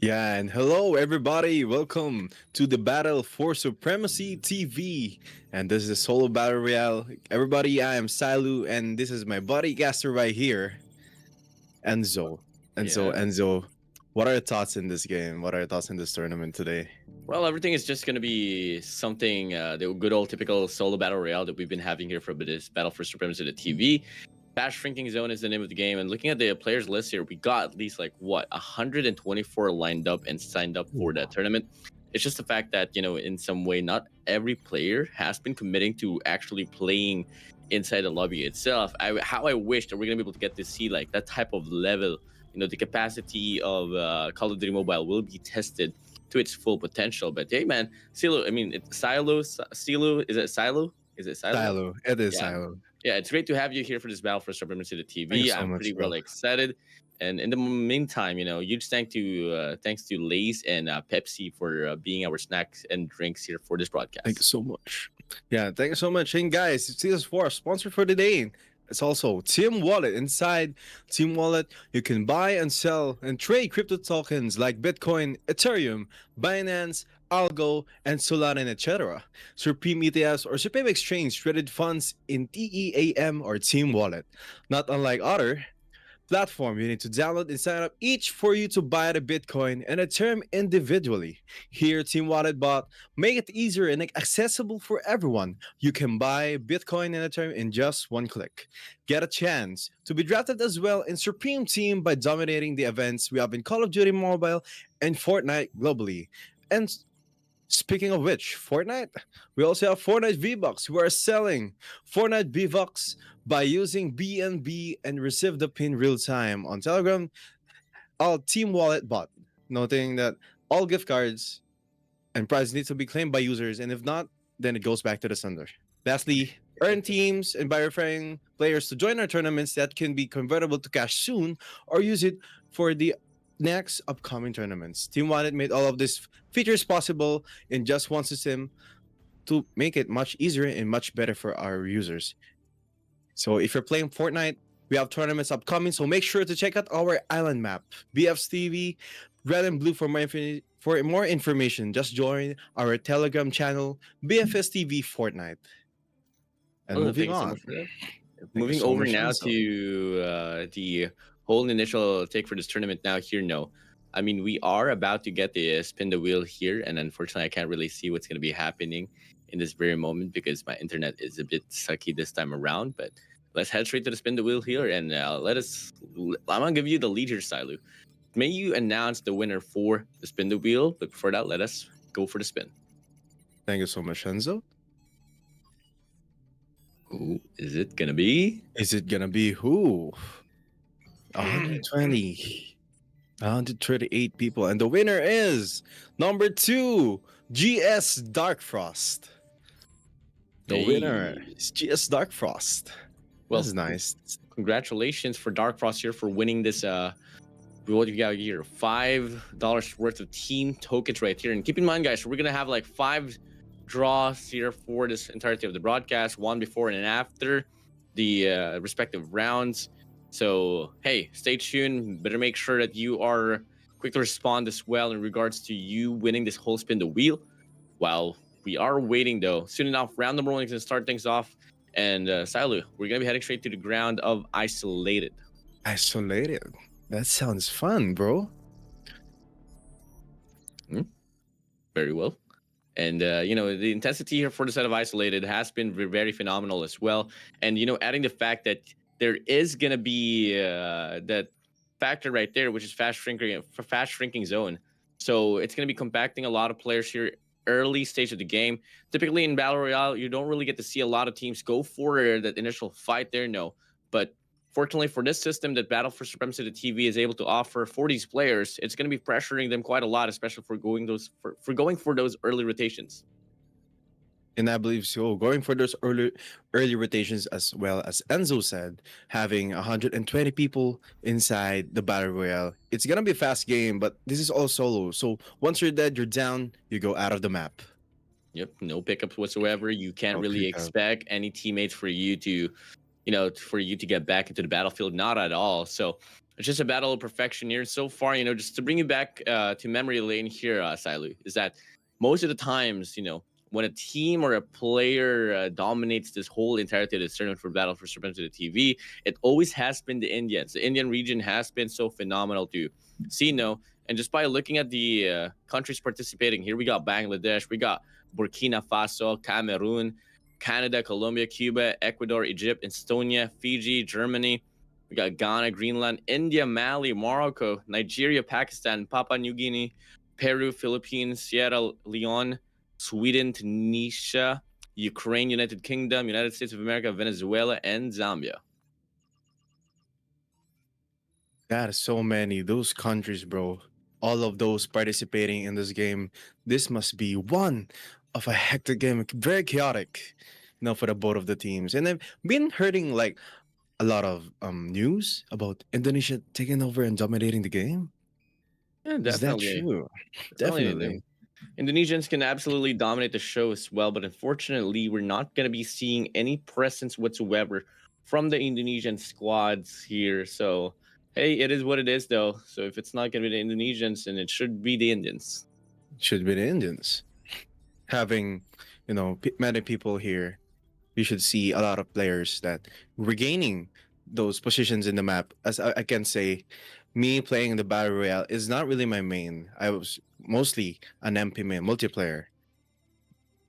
Yeah, and hello everybody. Welcome to the Battle for Supremacy TV. And this is a solo battle royale. Everybody, I am Silu, and this is my buddy caster right here, Enzo. Enzo, what are your thoughts in this game? What are your thoughts in this tournament today? Well, everything is just going to be something, the good old typical solo battle royale that we've been having here for a bit. Is Battle for Supremacy TV. Fast Shrinking Zone is the name of the game. And looking at the players list here, we got at least 124 lined up and signed up for that tournament. It's just the fact that, in some way, not every player has been committing to actually playing inside the lobby itself. How I wish that we're going to be able to get to see that type of level. The capacity of Call of Duty Mobile will be tested to its full potential. But hey, man, Silo, Silo, is it Silo? Is it Silo? Silo. It is Silo. Yeah, it's great to have you here for this Battle for Supremacy TV. Thank you so I'm much, pretty bro. well excited. And in the meantime, huge thanks to Lay's and Pepsi for being our snacks and drinks here for this broadcast. Thank you so much. Yeah, thank you so much. And guys, it's CS4, sponsor for the day. It's also Team Wallet. Inside Team Wallet, you can buy and sell and trade crypto tokens like Bitcoin, Ethereum, Binance, Algo, and Solana, etc. Supreme ETFs or Supreme Exchange traded funds in TEAM or Team Wallet. Not unlike other platform, you need to download and sign up each for you to buy the Bitcoin and Ethereum individually. Here, Team Wallet Bot make it easier and accessible for everyone. You can buy Bitcoin and Ethereum in just one click. Get a chance to be drafted as well in Supreme Team by dominating the events we have in Call of Duty Mobile and Fortnite globally. And speaking of which, Fortnite, we also have Fortnite V-Bucks. We are selling Fortnite V-Bucks by using BNB and receive the pin real time on Telegram. Our Team Wallet Bot, noting that all gift cards and prizes need to be claimed by users, and if not, then it goes back to the sender. Lastly, earn teams and by referring players to join our tournaments that can be convertible to cash soon or use it for the next upcoming tournaments. Team Wallet made all of these features possible in just one system to make it much easier and much better for our users. So if you're playing Fortnite, we have tournaments upcoming, so make sure to check out our island map, BF's TV, red and blue for more information. Just join our Telegram channel, BFS TV Fortnite. And moving on. Moving over now to the whole initial take for this tournament now here. No, I mean, we are about to get the spin the wheel here, and unfortunately I can't really see what's going to be happening in this very moment because my internet is a bit sucky this time around. But let's head straight to the spin the wheel here, and I'm gonna give you the lead here, Silu. May you announce the winner for the spin the wheel, but before that, let us go for the spin. Thank you so much, Enzo. Who is it gonna be? Is it gonna be who? 120. 138 people. And the winner is number 2, GS Dark Frost. The winner Hey. is GS Dark Frost. This Well, is nice. congratulations for Dark Frost here for winning this what you got here, $5 worth of team tokens right here. And keep in mind, guys, we're gonna have like 5 draws here for this entirety of the broadcast, one before and after the respective rounds. So hey, stay tuned. Better make sure that you are quick to respond as well in regards to you winning this whole spin the wheel. While we are waiting though, soon enough, round number 1 is gonna start things off. And Silu, we're gonna be heading straight to the ground of Isolated. Isolated. That sounds fun, bro. Very well. And the intensity here for the set of Isolated has been very phenomenal as well. And adding the fact that there is gonna be that factor right there, which is fast shrinking zone. So it's gonna be compacting a lot of players here early stage of the game. Typically in Battle Royale, you don't really get to see a lot of teams go for that initial fight there, no. But fortunately for this system that Battle for Supremacy.TV is able to offer for these players, it's going to be pressuring them quite a lot, especially for going for those early rotations. And I believe so. Going for those early rotations, as well as Enzo said, having 120 people inside the battle royale, it's gonna be a fast game. But this is all solo, so once you're dead, you're down. You go out of the map. Yep, no pickups whatsoever. You can't No really pickup. expect any teammates for you to, get back into the battlefield. Not at all. So it's just a battle of perfection here so far. Just to bring you back to memory lane here, Silu, is that most of the times, when a team or a player dominates this whole entirety of the tournament for Battle for Supremacy.TV, it always has been the Indians. The Indian region has been so phenomenal to see, and just by looking at the countries participating, here we got Bangladesh, we got Burkina Faso, Cameroon, Canada, Colombia, Cuba, Ecuador, Egypt, Estonia, Fiji, Germany. We got Ghana, Greenland, India, Mali, Morocco, Nigeria, Pakistan, Papua New Guinea, Peru, Philippines, Sierra Leone, Sweden, Tunisia, Ukraine, United Kingdom, United States of America, Venezuela, and Zambia. That is so many. Those countries, bro. All of those participating in this game. This must be one of a hectic game. Very chaotic. For the both of the teams. And I've been hearing like a lot of news about Indonesia taking over and dominating the game. Yeah, Is that definitely. true? Definitely. Definitely. Indonesians can absolutely dominate the show as well, but unfortunately, we're not going to be seeing any presence whatsoever from the Indonesian squads here. So, hey, it is what it is, though. So, if it's not going to be the Indonesians, then it should be the Indians. Should be the Indians. Having, many people here, you should see a lot of players that regaining those positions in the map. As I can say, me playing the Battle Royale is not really my main. I was mostly an MP main multiplayer.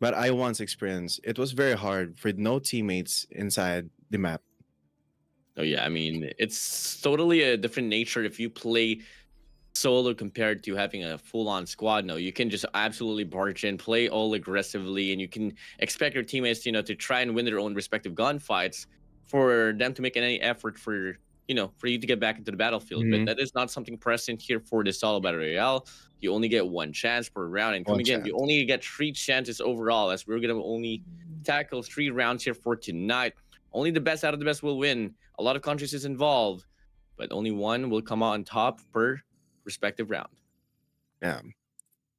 But I once experienced it was very hard for no teammates inside the map. Oh, yeah. I mean, it's totally a different nature if you play solo compared to having a full-on squad. No, you can just absolutely barge in, play all aggressively, and you can expect your teammates, to try and win their own respective gunfights for them to make any effort for you to get back into the battlefield. But Mhm. that is not something present here for the solo battle royale. You only get one chance per round, and come One again, you chance. only get 3 chances overall, as we're gonna only tackle 3 rounds here for tonight. Only the best out of the best will win. A lot of countries is involved, but only one will come out on top per respective round. Yeah.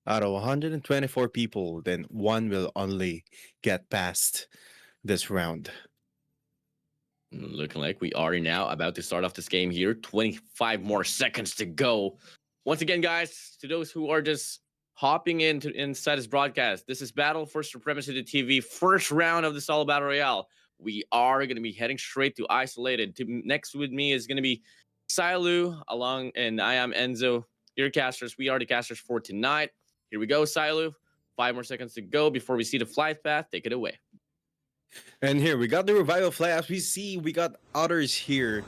Out of 124 people, then one will only get past this round. Looking like we are now about to start off this game here. 25 more seconds to go. Once again, guys, to those who are just hopping inside this broadcast, this is Battle for Supremacy.TV, first round of the solo battle royale. We are going to be heading straight to Isolated. Next with me is going to be Silu, and I am Enzo. Your casters. We are the casters for tonight. Here we go, Silu. 5 more seconds to go before we see the flight path. Take it away. And here we got the revival flag. As we see, we got others here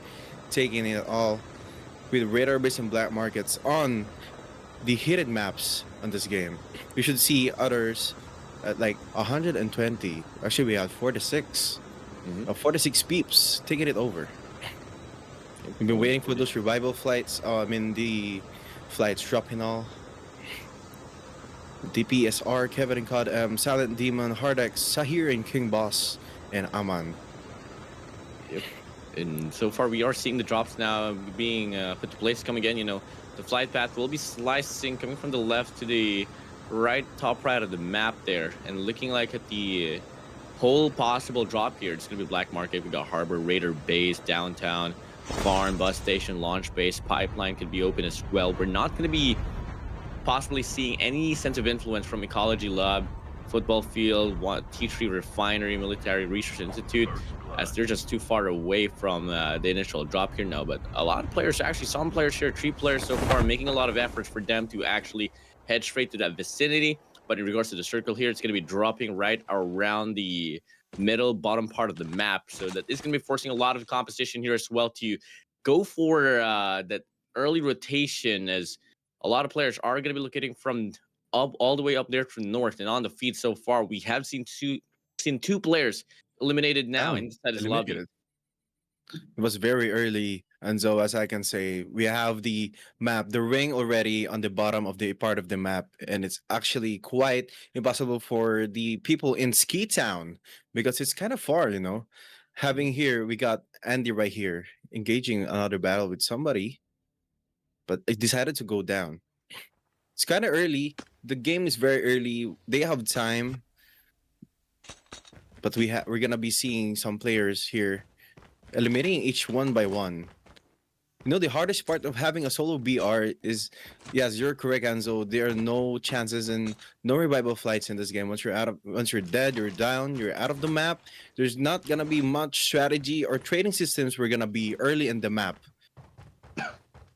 taking it all with radar base and black markets on the hidden maps on this game. You should see others at like 120. Actually, we had 46. 46 peeps taking it over. We've been waiting for those revival flights. I mean the flights dropping all. DPSR, Kevin and CODM, Silent Demon, Hardex, Sahir and King Boss, and Aman. Yep. And so far, we are seeing the drops now being put to place. Come again, the flight path will be slicing, coming from the left to the right, top right of the map there, and looking like at the whole possible drop here. It's gonna be Black Market. We got Harbor, Raider Base, Downtown, Farm, Bus Station, Launch Base, Pipeline could be open as well. We're not gonna be possibly seeing any sense of influence from Ecology Lab, Football Field, T3 Refinery, Military Research Institute, as they're just too far away from the initial drop here now. But a lot of players, actually some players here, 3 players so far, making a lot of efforts for them to actually head straight to that vicinity. But in regards to the circle here, it's going to be dropping right around the middle bottom part of the map. So that is going to be forcing a lot of competition here as well to go for that early rotation, as a lot of players are going to be looking from up all the way up there to north. And on the feed so far, we have seen two players eliminated now inside this lobby. It was very early, and so as I can say, we have the map, the ring already on the bottom of the part of the map, and it's actually quite impossible for the people in Ski Town because it's kind of far, Having here, we got Andy right here engaging another battle with somebody, but it decided to go down. It's kind of early. The game is very early. They have time, but we're gonna be seeing some players here eliminating each one by one. The hardest part of having a solo BR is, yes, you're correct, Anzo. There are no chances and no revival flights in this game. Once you're dead, you're down, you're out of the map. There's not gonna be much strategy or trading systems. We're gonna be early in the map.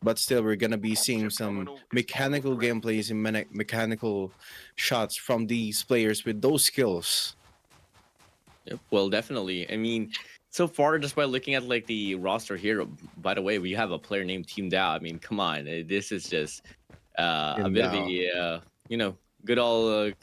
But still, we're gonna be seeing some mechanical gameplays and mechanical shots from these players with those skills. Yep, well, definitely. I mean, so far, just by looking at like the roster here, by the way, we have a player named Team Dow. I mean, come on, this is just a bit of a good old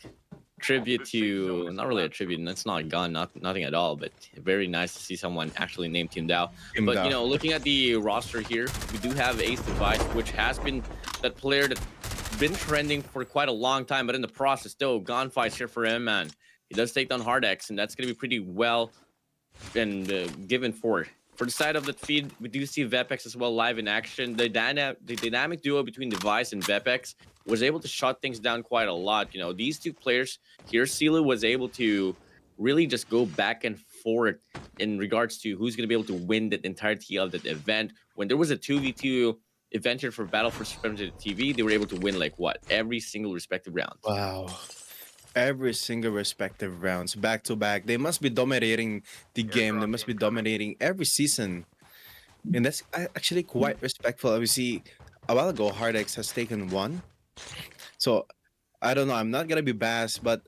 tribute to, not really a tribute, and that's not gone, nothing at all, but very nice to see someone actually named Team Dow. But looking at the roster here, we do have Ace Device, which has been that player that's been trending for quite a long time, but in the process, though, gunfights here for him, man. He does take down Hardex, and that's going to be pretty well and given for the side of the feed. We do see Vepex as well live in action. The dynamic duo between Device and Vepex was able to shut things down quite a lot. These two players here, Silu was able to really just go back and forth in regards to who's going to be able to win the entirety of the event. When there was a 2v2 event here for BattleForSupremacy.TV, they were able to win every single respective round. Wow. Every single respective rounds back to back. They must be dominating the game. They must be dominating every season. And that's actually quite respectful. We see a while ago Hardex has taken 1. So I don't know. I'm not gonna be biased, but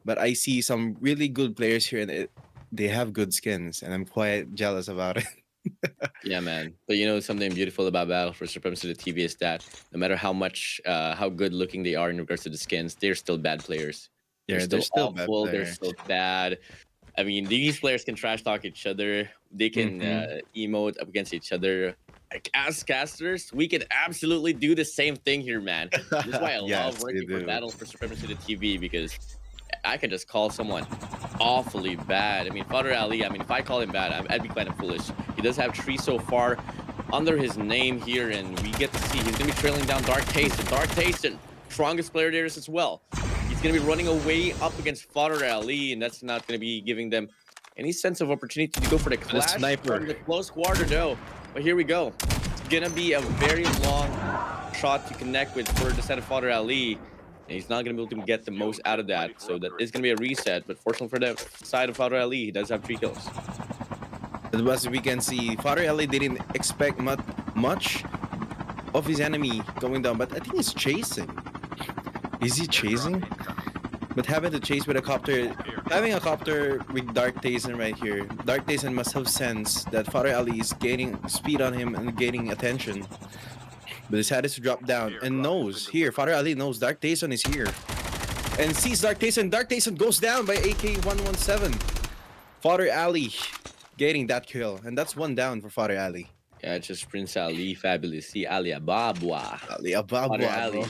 I see some really good players here, and they have good skins, and I'm quite jealous about it. Yeah, man. But something beautiful about BattleForSupremacy.TV is that no matter how good looking they are in regards to the skins, they're still bad players. They're still awful. They're still bad. I mean, these players can trash talk each other. They can emote up against each other. As casters, we can absolutely do the same thing here, man. This is why I love working for BattleForSupremacy.TV, because I can just call someone awfully bad. I mean, Father Ali, if I call him bad, I'd be kind of foolish. He does have 3 so far under his name here, and we get to see he's going to be trailing down Dark Tayson. Dark Tayson, strongest player there is as well. He's going to be running away up against Father Ali, and that's not going to be giving them any sense of opportunity to go for the clash from the close quarter, though. But here we go. It's going to be a very long shot to connect with for the side of Father Ali. And he's not going to be able to get the most out of that. So that is going to be a reset. But fortunately for the side of Father Ali, he does have 3 kills. As we can see, Father Ali didn't expect much of his enemy going down. But I think he's chasing. Is he chasing? But having to chase with a copter, having a copter with Dark Tayson right here, Dark Tayson must have sensed that Father Ali is gaining speed on him and gaining attention. But decided to drop down and knows here. Father Ali knows Dark Tayson is here and sees Dark Tayson. Dark Tayson goes down by AK-117. Father Ali getting that kill, and that's 1 down for Father Ali. Yeah, it's just Prince Ali, Fabulous C, Ali Ababwa. Father Alibaba, bro. Ali.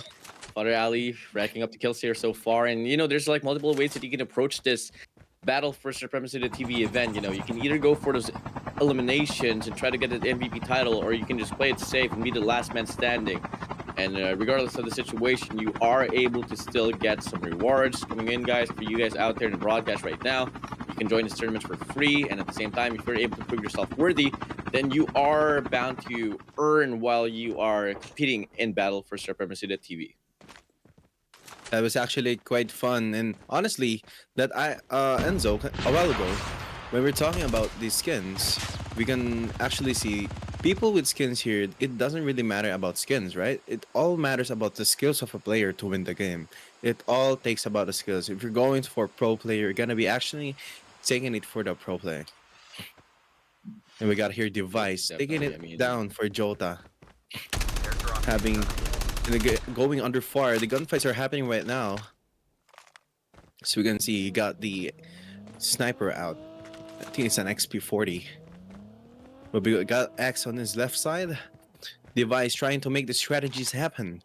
Father Ali racking up the kills here so far. And, you know, there's like multiple ways that you can approach this Battle for Supremacy the TV event. You know, you can either go for those eliminations and try to get the MVP title, or you can just play it safe and be the last man standing. And regardless of the situation, you are able to still get some rewards coming in, guys. For you guys out there in the broadcast right now, you can join this tournament for free. And at the same time, if you're able to prove yourself worthy, then you are bound to earn while you are competing in Battle for Supremacy the TV. That was actually quite fun, and honestly, that I Enzo a while ago, when we're talking about these skins, we can actually see people with skins here. It doesn't really matter about skins, right? It all matters about the skills of a player to win the game. It all takes about the skills. If you're going for pro player, you're gonna be actually taking it for the pro play. And we got here Device taking Definitely. it I mean, down for Jota, having going under fire. The gunfights are happening right now. So we can see he got the sniper out. I think it's an XP40. But we got X on his left side. Device trying to make the strategies happen.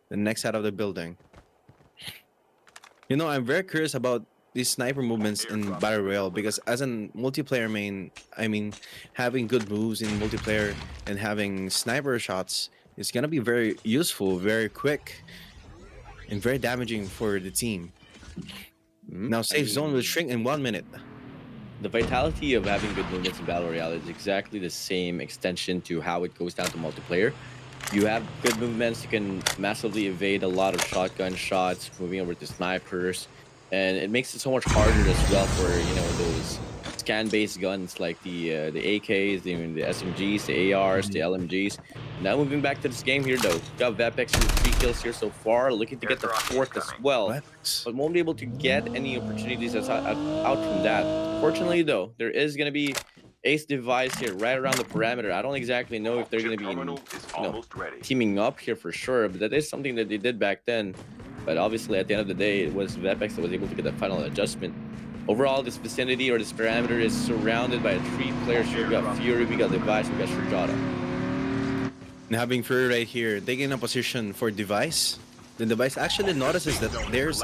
The next side of the building. You know, I'm very curious about these sniper movements in Battle Royale because as a multiplayer main, I mean, having good moves in multiplayer and having sniper shots is gonna be very useful, very quick, and very damaging for the team. Now, safe zone will shrink in 1 minute. the vitality of having good movements in Battle Royale is exactly the same extension to how it goes down to multiplayer. You have good movements, you can massively evade a lot of shotgun shots, moving over to snipers, and it makes it so much harder as well for, you know, those scan-based guns like the AKs, the SMGs, the ARs, the LMGs. Now moving back to this game here though, got Vepex with 3 kills here so far, looking to get the 4th as well, Weapons. but won't be able to get any opportunities out from that. Fortunately though, there is going to be Ace Device here right around the parameter. I don't exactly know if they're going to be, you know, teaming up here for sure, but that is something that they did back then. But obviously, at the end of the day, it was Vepex that was able to get that final adjustment. Overall, this vicinity or this parameter is surrounded by 3 players here. We got Fury, we got Device, we got Shurjada. And having Fury right here, taking a position for Device. The Device actually notices that there's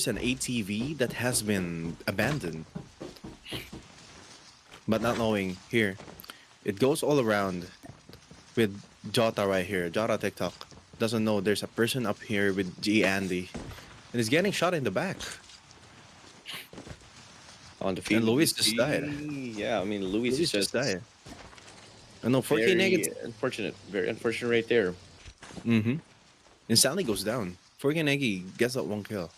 an ATV that has been abandoned. But not knowing here, it goes all around with Jota right here. Jota TikTok doesn't know there's a person up here with G Andy, and he's getting shot in the back. On the field, And Luis just died. Yeah, I mean, Luis is just died. I know 4K very negative. unfortunate. Very unfortunate right there. Mm-hmm. And Stanley goes down. 4K Negi gets that 1 kill.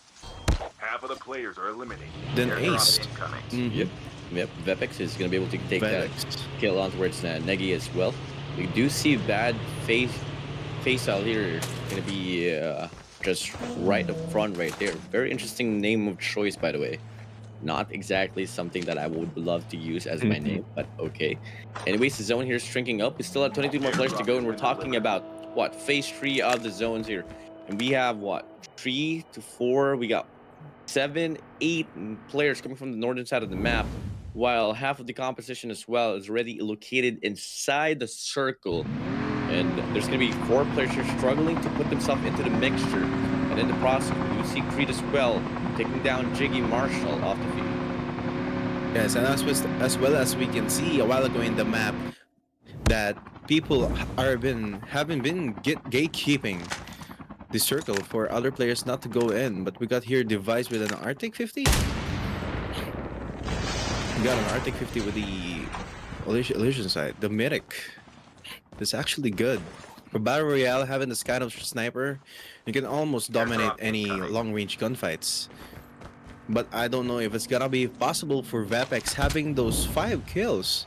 Half of the players are eliminated. Then Airdrop Ace. incoming. Mhm. Yep. Vepex is going to be able to take Vepex. that kill on towards Negi as well. We do see bad face out here. Going to be just right up front right there. Very interesting name of choice, by the way. Not exactly something that I would love to use as my name, but okay. Anyways, the zone here is shrinking up. We still have 22 more players to go, and we're talking about what, phase 3 of the zones here. And we have what, 3 to 4? We got 7, 8 players coming from the northern side of the map, while half of the composition as well is already located inside the circle. And there's going to be 4 players here struggling to put themselves into the mixture. And in the process, we see Creed as well, taking down Jiggy Marshall off the field. Yes, and as well as we can see a while ago in the map that people haven't been gatekeeping the circle for other players not to go in. But we got here Device with an Arctic 50. We got an Arctic 50 with the illusion side, the Mythic. That's actually good. For Battle Royale, having this kind of sniper, you can almost dominate any long-range gunfights. But I don't know if it's gonna be possible for Vepex having those 5 kills.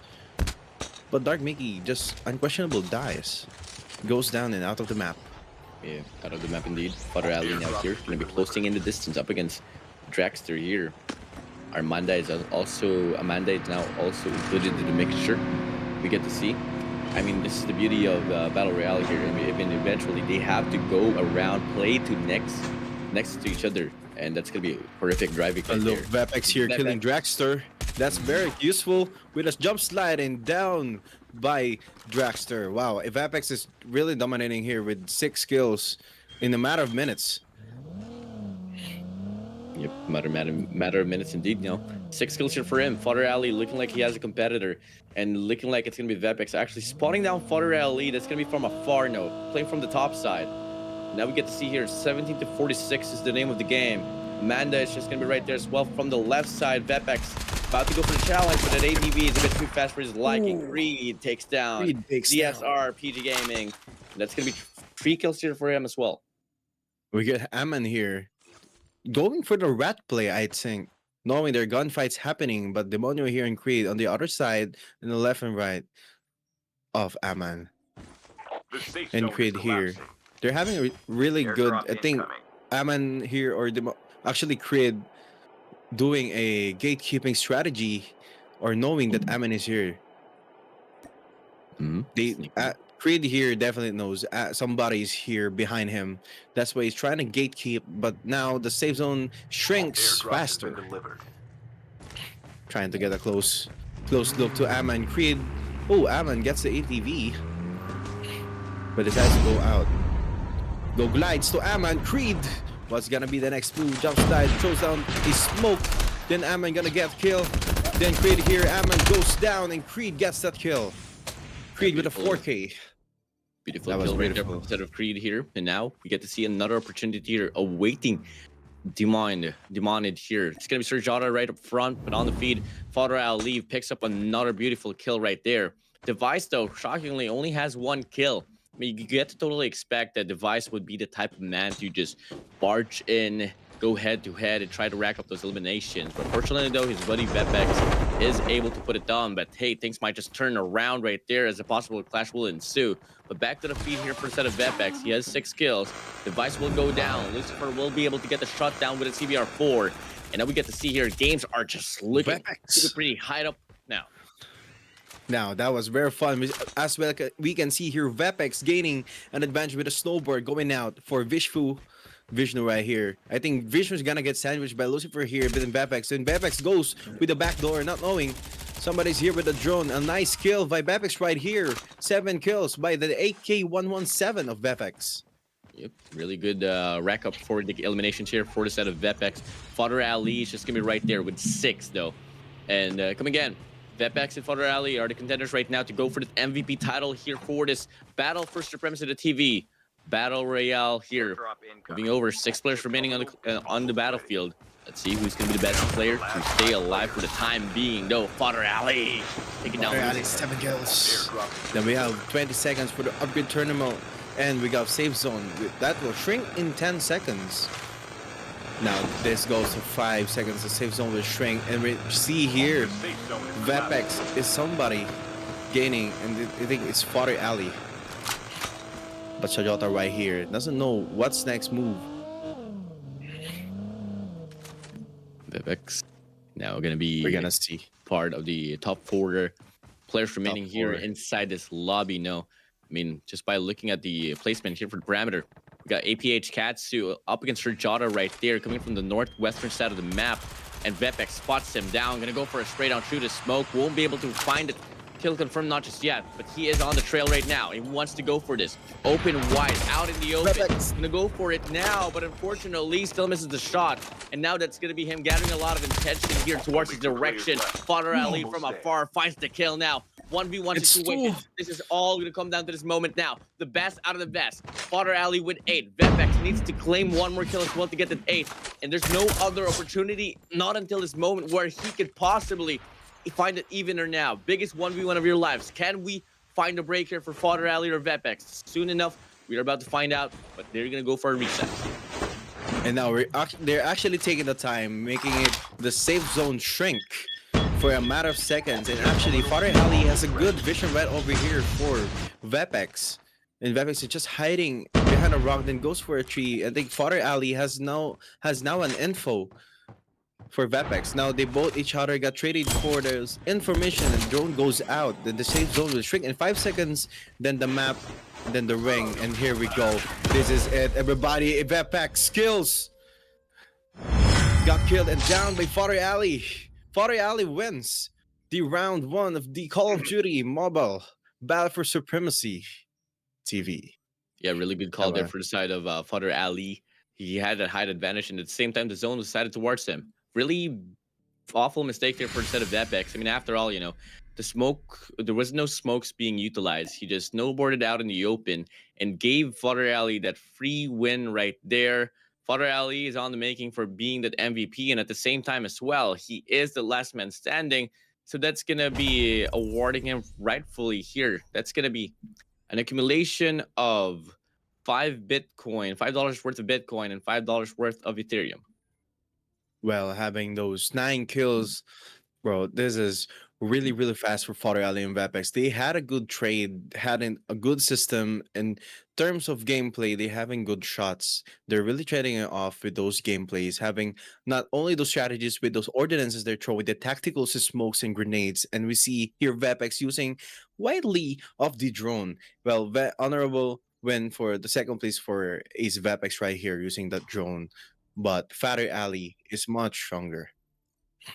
But Dark Mickey just unquestionable dies. Goes down and out of the map. Yeah, out of the map indeed. Father Ali now here, going to be closing in the distance up against Dragster here. Amanda is now also included in the mixture. We get to see. I mean, this is the beauty of Battle Royale here. I mean, eventually they have to go around, play to next to each other, and that's gonna be horrific driving. A little Vepex here killing Dragster. That's very useful with a jump slide and down by Dragster. Wow, if Apex is really dominating here with 6 kills in a matter of minutes. Yep, matter of minutes indeed. 6 kills here for him. Fodder Ali looking like he has a competitor, and looking like it's gonna be Vepex actually spotting down Fodder Ali. That's gonna be from a far note, playing from the top side. Now we get to see here 17 to 46 is the name of the game. Amanda is just gonna be right there as well from the left side. Vepex about to go for the challenge, but that ADV is a bit too fast for his liking. Creed takes down DSR PG Gaming. And that's gonna be 3 kills here for him as well. We get Ammon here going for the rat play, I think, knowing there are gunfights happening, but Demonio here and Creed on the other side, in the left and right of Ammon and Creed here. They're having a really good, I think, Ammon here or actually Creed doing a gatekeeping strategy or knowing that Ammon is here. Creed here definitely knows somebody's here behind him. That's why he's trying to gatekeep, but now the safe zone shrinks faster. Trying to get a close look to Ammon. Creed, oh, Ammon gets the ATV, but decides to go out. Go glides to Ammon. Creed, what's gonna be the next move? Jump slide, throws down his smoke. Then Ammon gonna get killed. Then Creed here, Ammon goes down and Creed gets that kill. Creed with a 4K. Beautiful kill right there instead of Creed here. And now we get to see another opportunity here awaiting Demonid here. It's gonna be Surjata right up front, but on the feed, Fodder Ali picks up another beautiful kill right there. Device though, shockingly, only has 1 kill. I mean, you get to totally expect that Device would be the type of man to just barge in, go head to head, and try to rack up those eliminations. But fortunately, though, his buddy Vepex is able to put it down. But hey, things might just turn around right there as a possible clash will ensue. But back to the feed here for a set of Vepex. He has 6 kills. Device will go down. Lucifer will be able to get the shot down with a CBR4. And now we get to see here, games are just looking pretty high up now. Now, that was very fun. As well, we can see here Vepex gaining an advantage with a snowboard going out for Vishnu right here. I think Vishnu's gonna get sandwiched by Lucifer here, but then Vepex. And Vepex goes with the back door, not knowing somebody's here with a drone. A nice kill by Vepex right here. 7 kills by the AK-117 of Vepex. Yep, really good rack up for the eliminations here for the set of Vepex. Fodder Ali is just gonna be right there with 6 though. And come again. Vepex and Fodder Ali are the contenders right now to go for the MVP title here for this Battle for Supremacy.TV Battle Royale here. Moving over, 6 players remaining on the battlefield. Let's see who's going to be the best player to stay alive for the time being. No, Fodder Ali taking down. Fodder Ali, 7 kills. Then we have 20 seconds for the upgrade tournament, and we got safe zone. That will shrink in 10 seconds. Now this goes to 5 seconds. The safe zone will shrink, and we see here Vepex is somebody gaining, and I think it's Fodder Ali. But Shajota right here doesn't know what's next move. Vepex now gonna be we're gonna see part of the top 4 players remaining here inside this lobby. No, I mean, just by looking at the placement here for the parameter. We got APH Katsu up against Surjata right there, coming from the northwestern side of the map. And Vepex spots him down. Gonna go for a straight on shoot of smoke. Won't be able to find it. Kill confirmed, not just yet, but he is on the trail right now. He wants to go for this. Open wide, out in the open. Vepex Gonna go for it now, but unfortunately, still misses the shot. And now that's gonna be him gathering a lot of intention here towards his direction. Fodder Ali from afar finds the kill now. 1v1 situation. This is all gonna come down to this moment now. The best out of the best. Fodder Ali with 8. Vepex needs to claim 1 more kill as well to get the 8. And there's no other opportunity, not until this moment, where he could possibly find it evener now. Biggest 1v1 of your lives. Can we find a break here for Fodder Ali or Vepex? Soon enough, we're about to find out, but they're gonna go for a reset. And now they're actually taking the time, making it the safe zone shrink for a matter of seconds. And actually, Fodder Ali has a good vision right over here for Vepex. And Vepex is just hiding behind a rock, then goes for a tree. I think Fodder Ali has now an info for Vepex. Now they both each other got traded for those information, and drone goes out. Then the safe zone will shrink in 5 seconds. Then the map, then the ring, and here we go. This is it, everybody. Vepex skills got killed and down by Fodder Ali. Father Ali wins the round 1 of the Call of Duty Mobile Battle for Supremacy TV. Yeah, really good call there for the side of Father Ali. He had a height advantage, and at the same time, the zone was decided towards him. Really awful mistake there for the set of Vepex. I mean, after all, the smoke, there was no smokes being utilized. He just snowboarded out in the open and gave Father Ali that free win right there. Father Ali is on the making for being that MVP, and at the same time as well, he is the last man standing. So that's gonna be awarding him rightfully here. That's gonna be an accumulation of $5 worth of Bitcoin, and $5 worth of Ethereum. Well, having those 9 kills, bro, this is really fast for Father Ali and Vapex. They had a good trade, a good system in terms of gameplay. They having good shots. They're really trading it off with those gameplays, having not only those strategies with those ordinances they're throwing, the tacticals, the smokes and grenades, and we see here Vapex using widely of the drone. Well, honorable win for the second place for Ace Vapex right here using that drone, but Father Ali is much stronger.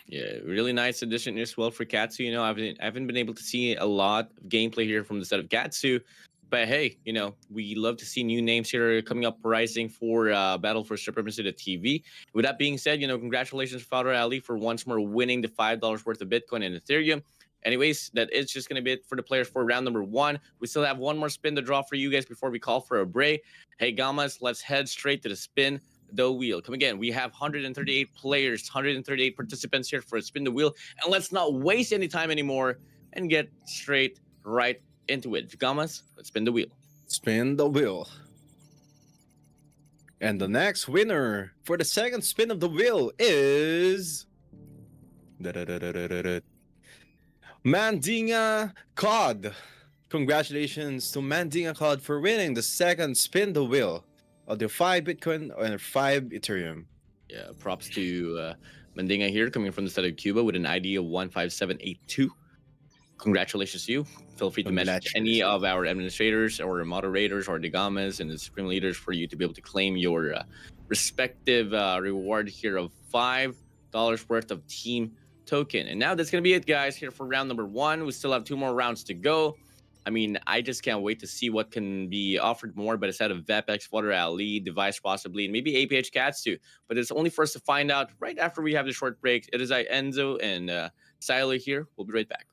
Yeah, really nice addition as well for Katsu. I haven't been able to see a lot of gameplay here from the set of Katsu, but hey, we love to see new names here coming up rising for Battle for Supremacy.TV. With that being said, congratulations, Father Ali, for once more winning the $5 worth of Bitcoin and Ethereum. Anyways, that is just going to be it for the players for round number 1. We still have one more spin to draw for you guys before we call for a break. Hey, Gamas, let's head straight to the spin the wheel. Come again, we have 138 players, 138 participants here for a spin the wheel, and let's not waste any time anymore and get straight right into it. Gamas, let's spin the wheel. Spin the wheel. And the next winner for the second spin of the wheel is Mandinga Cod. Congratulations to Mandinga Cod for winning the second spin the wheel of the 5 Bitcoin and 5 Ethereum. Yeah, props to Mandinga here, coming from the state of Cuba with an ID of 15782. Congratulations to you. Feel free to message any of our administrators or moderators or the Gamas and the Supreme Leaders for you to be able to claim your respective reward here of $5 worth of team token. And now that's going to be it, guys, here for round number 1. We still have 2 more rounds to go. I mean, I just can't wait to see what can be offered more, but instead of Vapex, Father Ali, Device possibly, and maybe APH Katsu. But it's only for us to find out right after we have the short break. It is Enzo and Silo here. We'll be right back.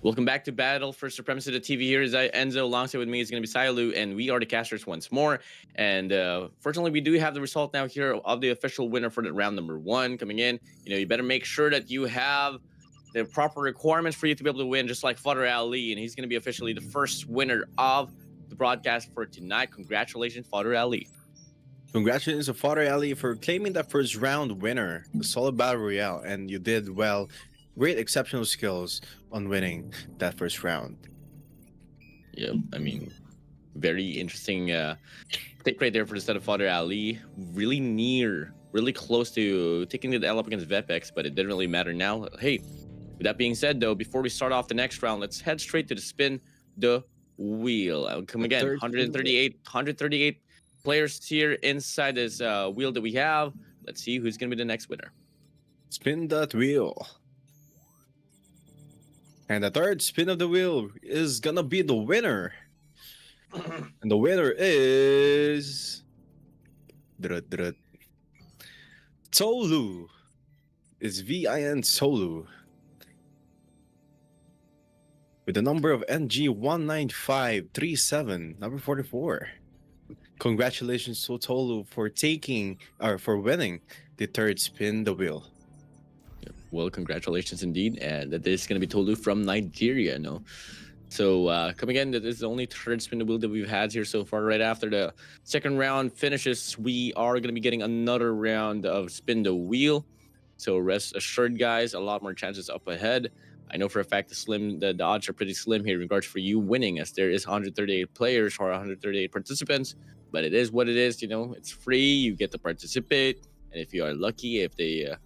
Welcome back to Battle for Supremacy to TV. Here is Enzo. Alongside with me is going to be Silu, and we are the casters once more. And fortunately, we do have the result now here of the official winner for the round number 1 coming in. You know, you better make sure that you have the proper requirements for you to be able to win, just like Father Ali, and he's going to be officially the first winner of the broadcast for tonight. Congratulations, Father Ali. Congratulations to Father Ali for claiming that first round winner, the solid battle royale, and you did well. Great exceptional skills on winning that first round. Yep, I mean, very interesting pick right there for the set of Father Ali. Really near, really close to taking the L up against Vepex, but it didn't really matter now. Hey, with that being said, though, before we start off the next round, let's head straight to the spin the wheel. I'll come again, 138 players here inside this wheel that we have. Let's see who's going to be the next winner. Spin that wheel. And the third spin of the wheel is gonna be the winner. And the winner is Tolu. It's VIN Tolu. With the number of NG19537, number 44. Congratulations to Tolu for winning the third spin the wheel. Well, congratulations indeed. And that is going to be Tolu from Nigeria, no? So, coming in, this is the only third spin the wheel that we've had here so far. Right after the second round finishes, we are going to be getting another round of spin the wheel. So, rest assured, guys, a lot more chances up ahead. I know for a fact the odds are pretty slim here in regards for you winning, as there is 138 players or 138 participants. But it is what it is, you know, it's free, you get to participate. And if you are lucky, if they...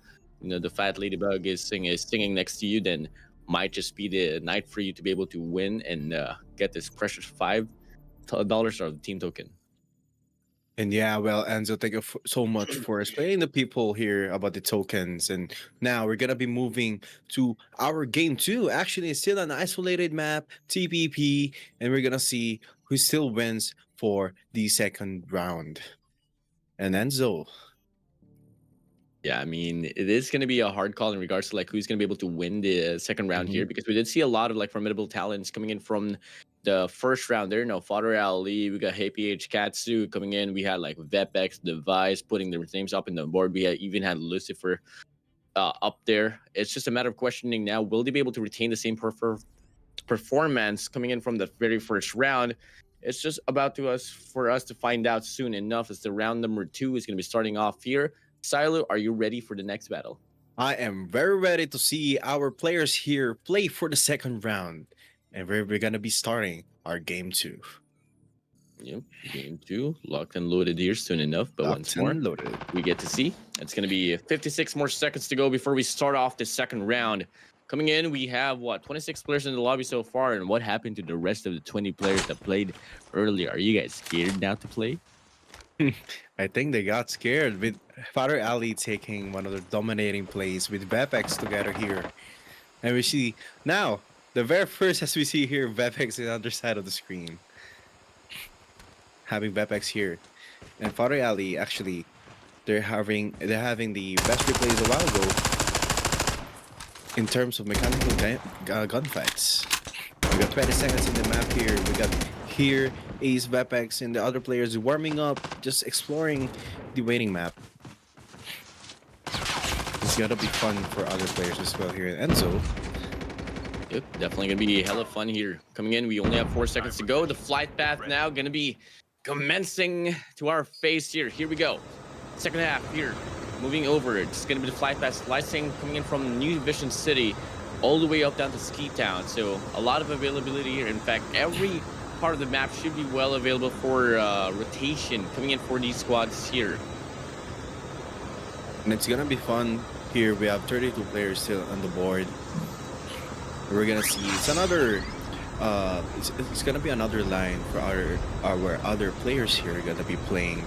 you know, the fat ladybug is singing next to you, then might just be the night for you to be able to win and get this precious $5 of the team token. And yeah, well, Enzo, thank you so much for explaining to people here about the tokens. And now we're gonna be moving to our game 2. Actually, it's still an isolated map, TPP, and we're gonna see who still wins for the second round. And Enzo. Yeah, I mean, it is going to be a hard call in regards to like who's going to be able to win the second round here, because we did see a lot of like formidable talents coming in from the first round there. No, Father Ali, we got HeyPH Katsu coming in. We had like Vepex, Device putting their names up in the board. We even had Lucifer up there. It's just a matter of questioning now. Will they be able to retain the same performance coming in from the very first round? It's just about for us to find out soon enough, as the round number 2 is going to be starting off here. Silo, are you ready for the next battle? I am very ready to see our players here play for the second round. And we're going to be starting our game 2. Yep, game 2, locked and loaded here soon enough. But once more, we get to see. It's going to be 56 more seconds to go before we start off the second round. Coming in, we have, 26 players in the lobby so far. And what happened to the rest of the 20 players that played earlier? Are you guys scared now to play? I think they got scared with Father Ali taking one of the dominating plays with Vepex together here. And we see now, the very first as we see here, Vepex on the other side of the screen. Having Vepex here. And Father Ali, actually, they're having the best replays a while ago in terms of mechanical gunfights. We got 20 seconds in the map here. We got here Ace, Vepex, and the other players warming up, just exploring the waiting map. It's gonna be fun for other players as well here. Enzo. Yep, definitely gonna be hella fun here. Coming in, we only have 4 seconds to go. The flight path now gonna be commencing to our face here. Here we go. Second half here. Moving over. It's gonna be the flight path slicing coming in from New Vision City all the way up down to Ski Town. So a lot of availability here. In fact, every part of the map should be well available for rotation coming in for these squads here. And it's gonna be fun here. We have 32 players still on the board. We're gonna see it's another it's gonna be another line for our other players here are gonna be playing.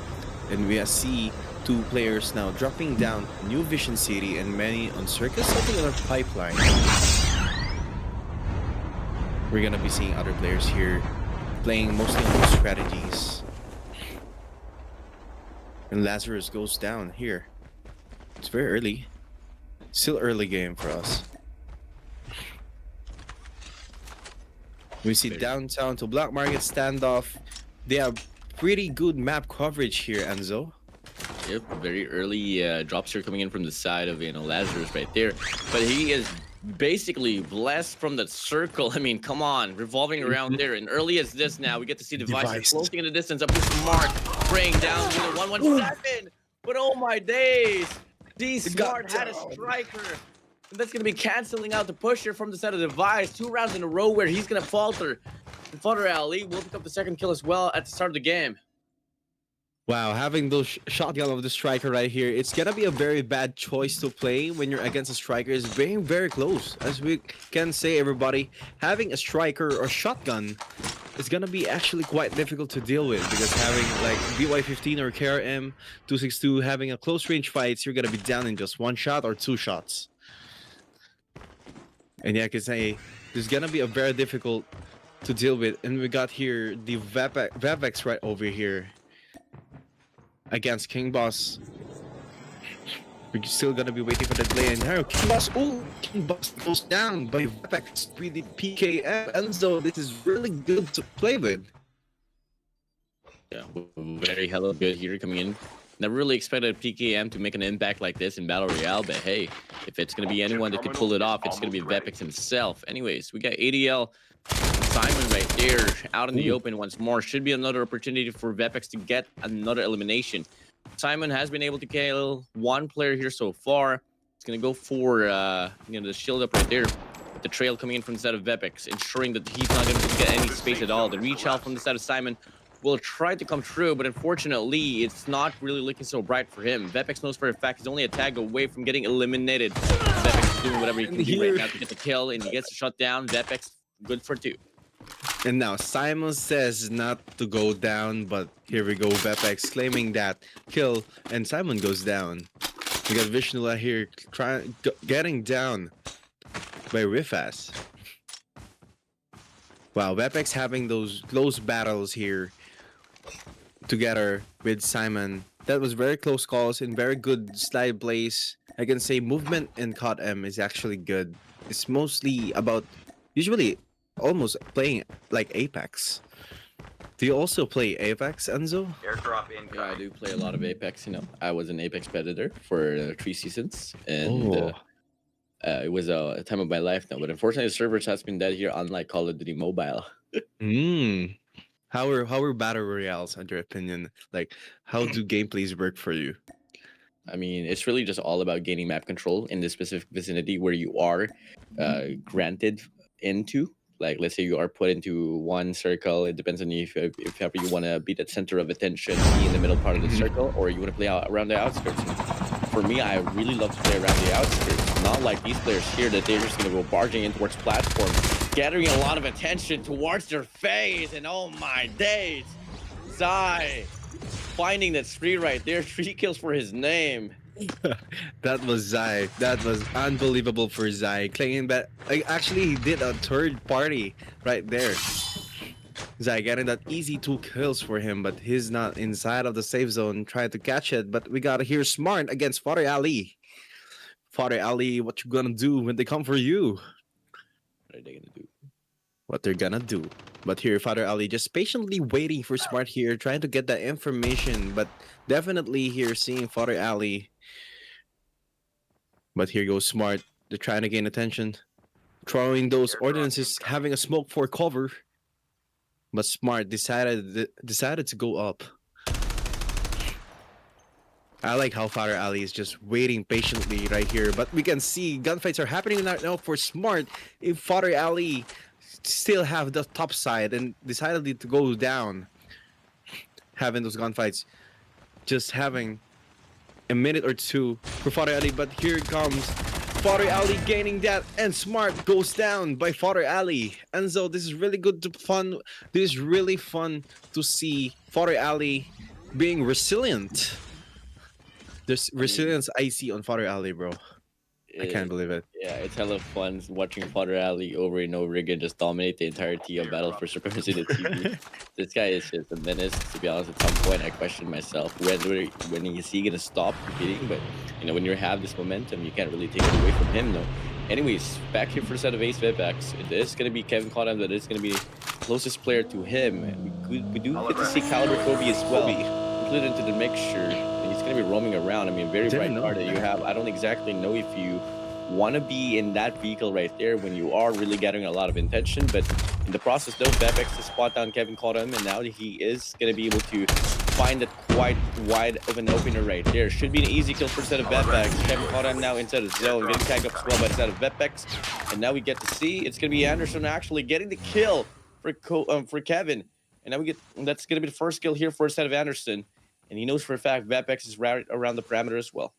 And we see 2 players now dropping down New Vision City and many on Circus, something on a pipeline. We're gonna be seeing other players here playing mostly on those strategies. And Lazarus goes down here. It's very early. Still early game for us. We see downtown to Black Market standoff. They have pretty good map coverage here, Enzo. Yep, very early drops here coming in from the side of Lazarus right there, but he is basically blessed from the circle. I mean, come on, revolving around there, and early as this now, we get to see devices closing in the distance up to Smart, spraying down with a 117. But oh my days, D Smart had a striker. And that's going to be canceling out the pusher from the side of the device. 2 rounds in a row where he's going to falter. And Father Ali will pick up the second kill as well at the start of the game. Wow, having those shotgun of the striker right here, it's gonna be a very bad choice to play when you're against a striker. Is being very close, as we can say, everybody. Having a striker or shotgun is gonna be actually quite difficult to deal with, because having like BY15 or KRM 262 having a close range fights, you're gonna be down in just 1 shot or 2 shots. And yeah, I can say there's gonna be a very difficult to deal with. And we got here the Vevex right over here against King Boss. We're still gonna be waiting for the play, and now King Boss goes down by Vevex with the PKM, and so this is really good to play with. Yeah, very hella good here coming in. Never really expected PKM to make an impact like this in Battle Royale, but hey, if it's going to be anyone that can pull it off, it's going to be Vepex himself. Anyways, we got ADL Simon right there out in the open once more. Should be another opportunity for Vepex to get another elimination. Simon has been able to kill 1 player here so far. It's going to go for the shield up right there. The trail coming in from the side of Vepex, ensuring that he's not going to get any space at all. The reach out from the side of Simon will try to come true, but unfortunately, it's not really looking so bright for him. Vepex knows for a fact he's only a tag away from getting eliminated. Vepex is doing whatever he can do right now to get the kill, and he gets the shut down. Vepex, good for 2. And now Simon says not to go down, but here we go. Vepex claiming that kill, and Simon goes down. We got Vishnula here getting down by Rifas. Wow, Vepex having those close battles here together with Simon. That was very close calls and very good slide plays. I can say movement in CODM is actually good. It's mostly about usually almost playing like Apex. Do you also play Apex, Enzo? Airdrop incoming. Yeah, I do play a lot of Apex. I was an Apex competitor for 3 seasons, and it was a time of my life now. But unfortunately, the servers has been dead here, unlike Call of Duty Mobile. How are battle royales, in your opinion? Like, how do gameplays work for you? I mean, it's really just all about gaining map control in the specific vicinity where you are granted into. Like, let's say you are put into one circle. It depends on if ever you want to be the center of attention, be in the middle part of the circle, or you want to play out around the outskirts. For me, I really love to play around the outskirts. Not like these players here that they're just going to go barging in towards platform, gathering a lot of attention towards their face. And oh my days, Zai finding that spree right there, 3 kills for his name. That was Zai. That was unbelievable for Zai. Claiming that actually he did a third party right there. Zai getting that easy 2 kills for him, but he's not inside of the safe zone trying to catch it. But we gotta hear Smart against Father Ali. Father Ali, what you gonna do when they come for you? What are they gonna do? What they're gonna do. But here, Father Ali just patiently waiting for Smart here, trying to get that information. But definitely here seeing Father Ali. But here goes Smart. They're trying to gain attention. Throwing those ordinances, having a smoke for cover. But Smart decided to go up. I like how Father Ali is just waiting patiently right here. But we can see gunfights are happening right now for Smart. If Father Ali still have the top side and decided to go down, having those gunfights, just having a minute or 2 for Father Ali. But here comes Father Ali gaining that, and Smart goes down by Father Ali. And so this is really good to fun. This is really fun to see Father Ali being resilient. There's resilience I see on Father Ali, bro. I can't believe it. Yeah, it's hella fun watching Father Ali over and over again just dominate the entirety of Battle for Supremacy to TV. This guy is just a menace. To be honest, at some point I question myself when is he gonna stop competing? But you know, when you have this momentum, you can't really take it away from him, though. Anyways, back here for a set of Ace Vetbacks. It is gonna be Kevin CODM that is gonna be closest player to him. We do get to see Caliber Kobe as well included into the mixture. And he's gonna be roaming around. I mean, very bright car that you have. I don't exactly know if you want to be in that vehicle right there when you are really gathering a lot of intention, but in the process though, Vetbacks to spot down Kevin CODM, and now he is going to be able to find it quite wide of an opener right there. Should be an easy kill for a set of Vetbacks. Kevin CODM now inside the zone, getting tagged up as well by the set of Vetbacks, and now we get to see it's going to be Anderson actually getting the kill for Kevin, and now that's going to be the first kill here for a set of Anderson, and he knows for a fact Vetbacks is right around the parameter as well.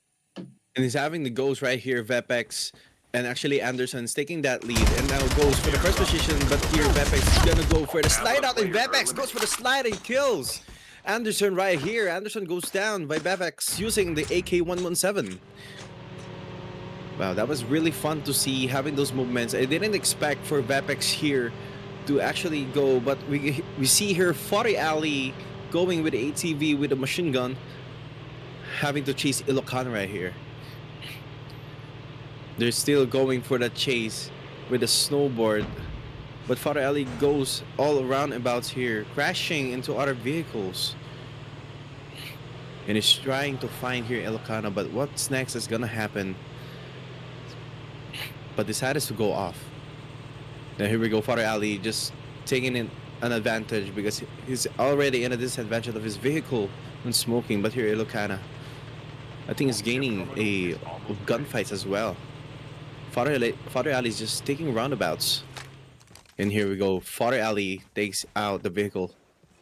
And he's having the goals right here, Vetbacks, and actually Anderson's taking that lead, and now goes for the first position, but here Vetbacks is gonna go for the slide out, and Vetbacks goes for the slide and kills Anderson right here. Anderson goes down by Vetbacks using the AK-117. Wow, that was really fun to see, having those movements. I didn't expect for Vetbacks here to actually go, but we see here Father Ali going with the ATV with a machine gun, having to chase Ilocano right here. They're still going for that chase with a snowboard, but Father Ali goes all around about here, crashing into other vehicles. And he's trying to find here Ilocano, but what's next is gonna happen. But decided to go off. Now here we go, Father Ali just taking in an advantage because he's already in a disadvantage of his vehicle when smoking, but here Ilocano, I think he's gaining a gunfights as well. Father Ali is just taking roundabouts. And here we go. Father Ali takes out the vehicle.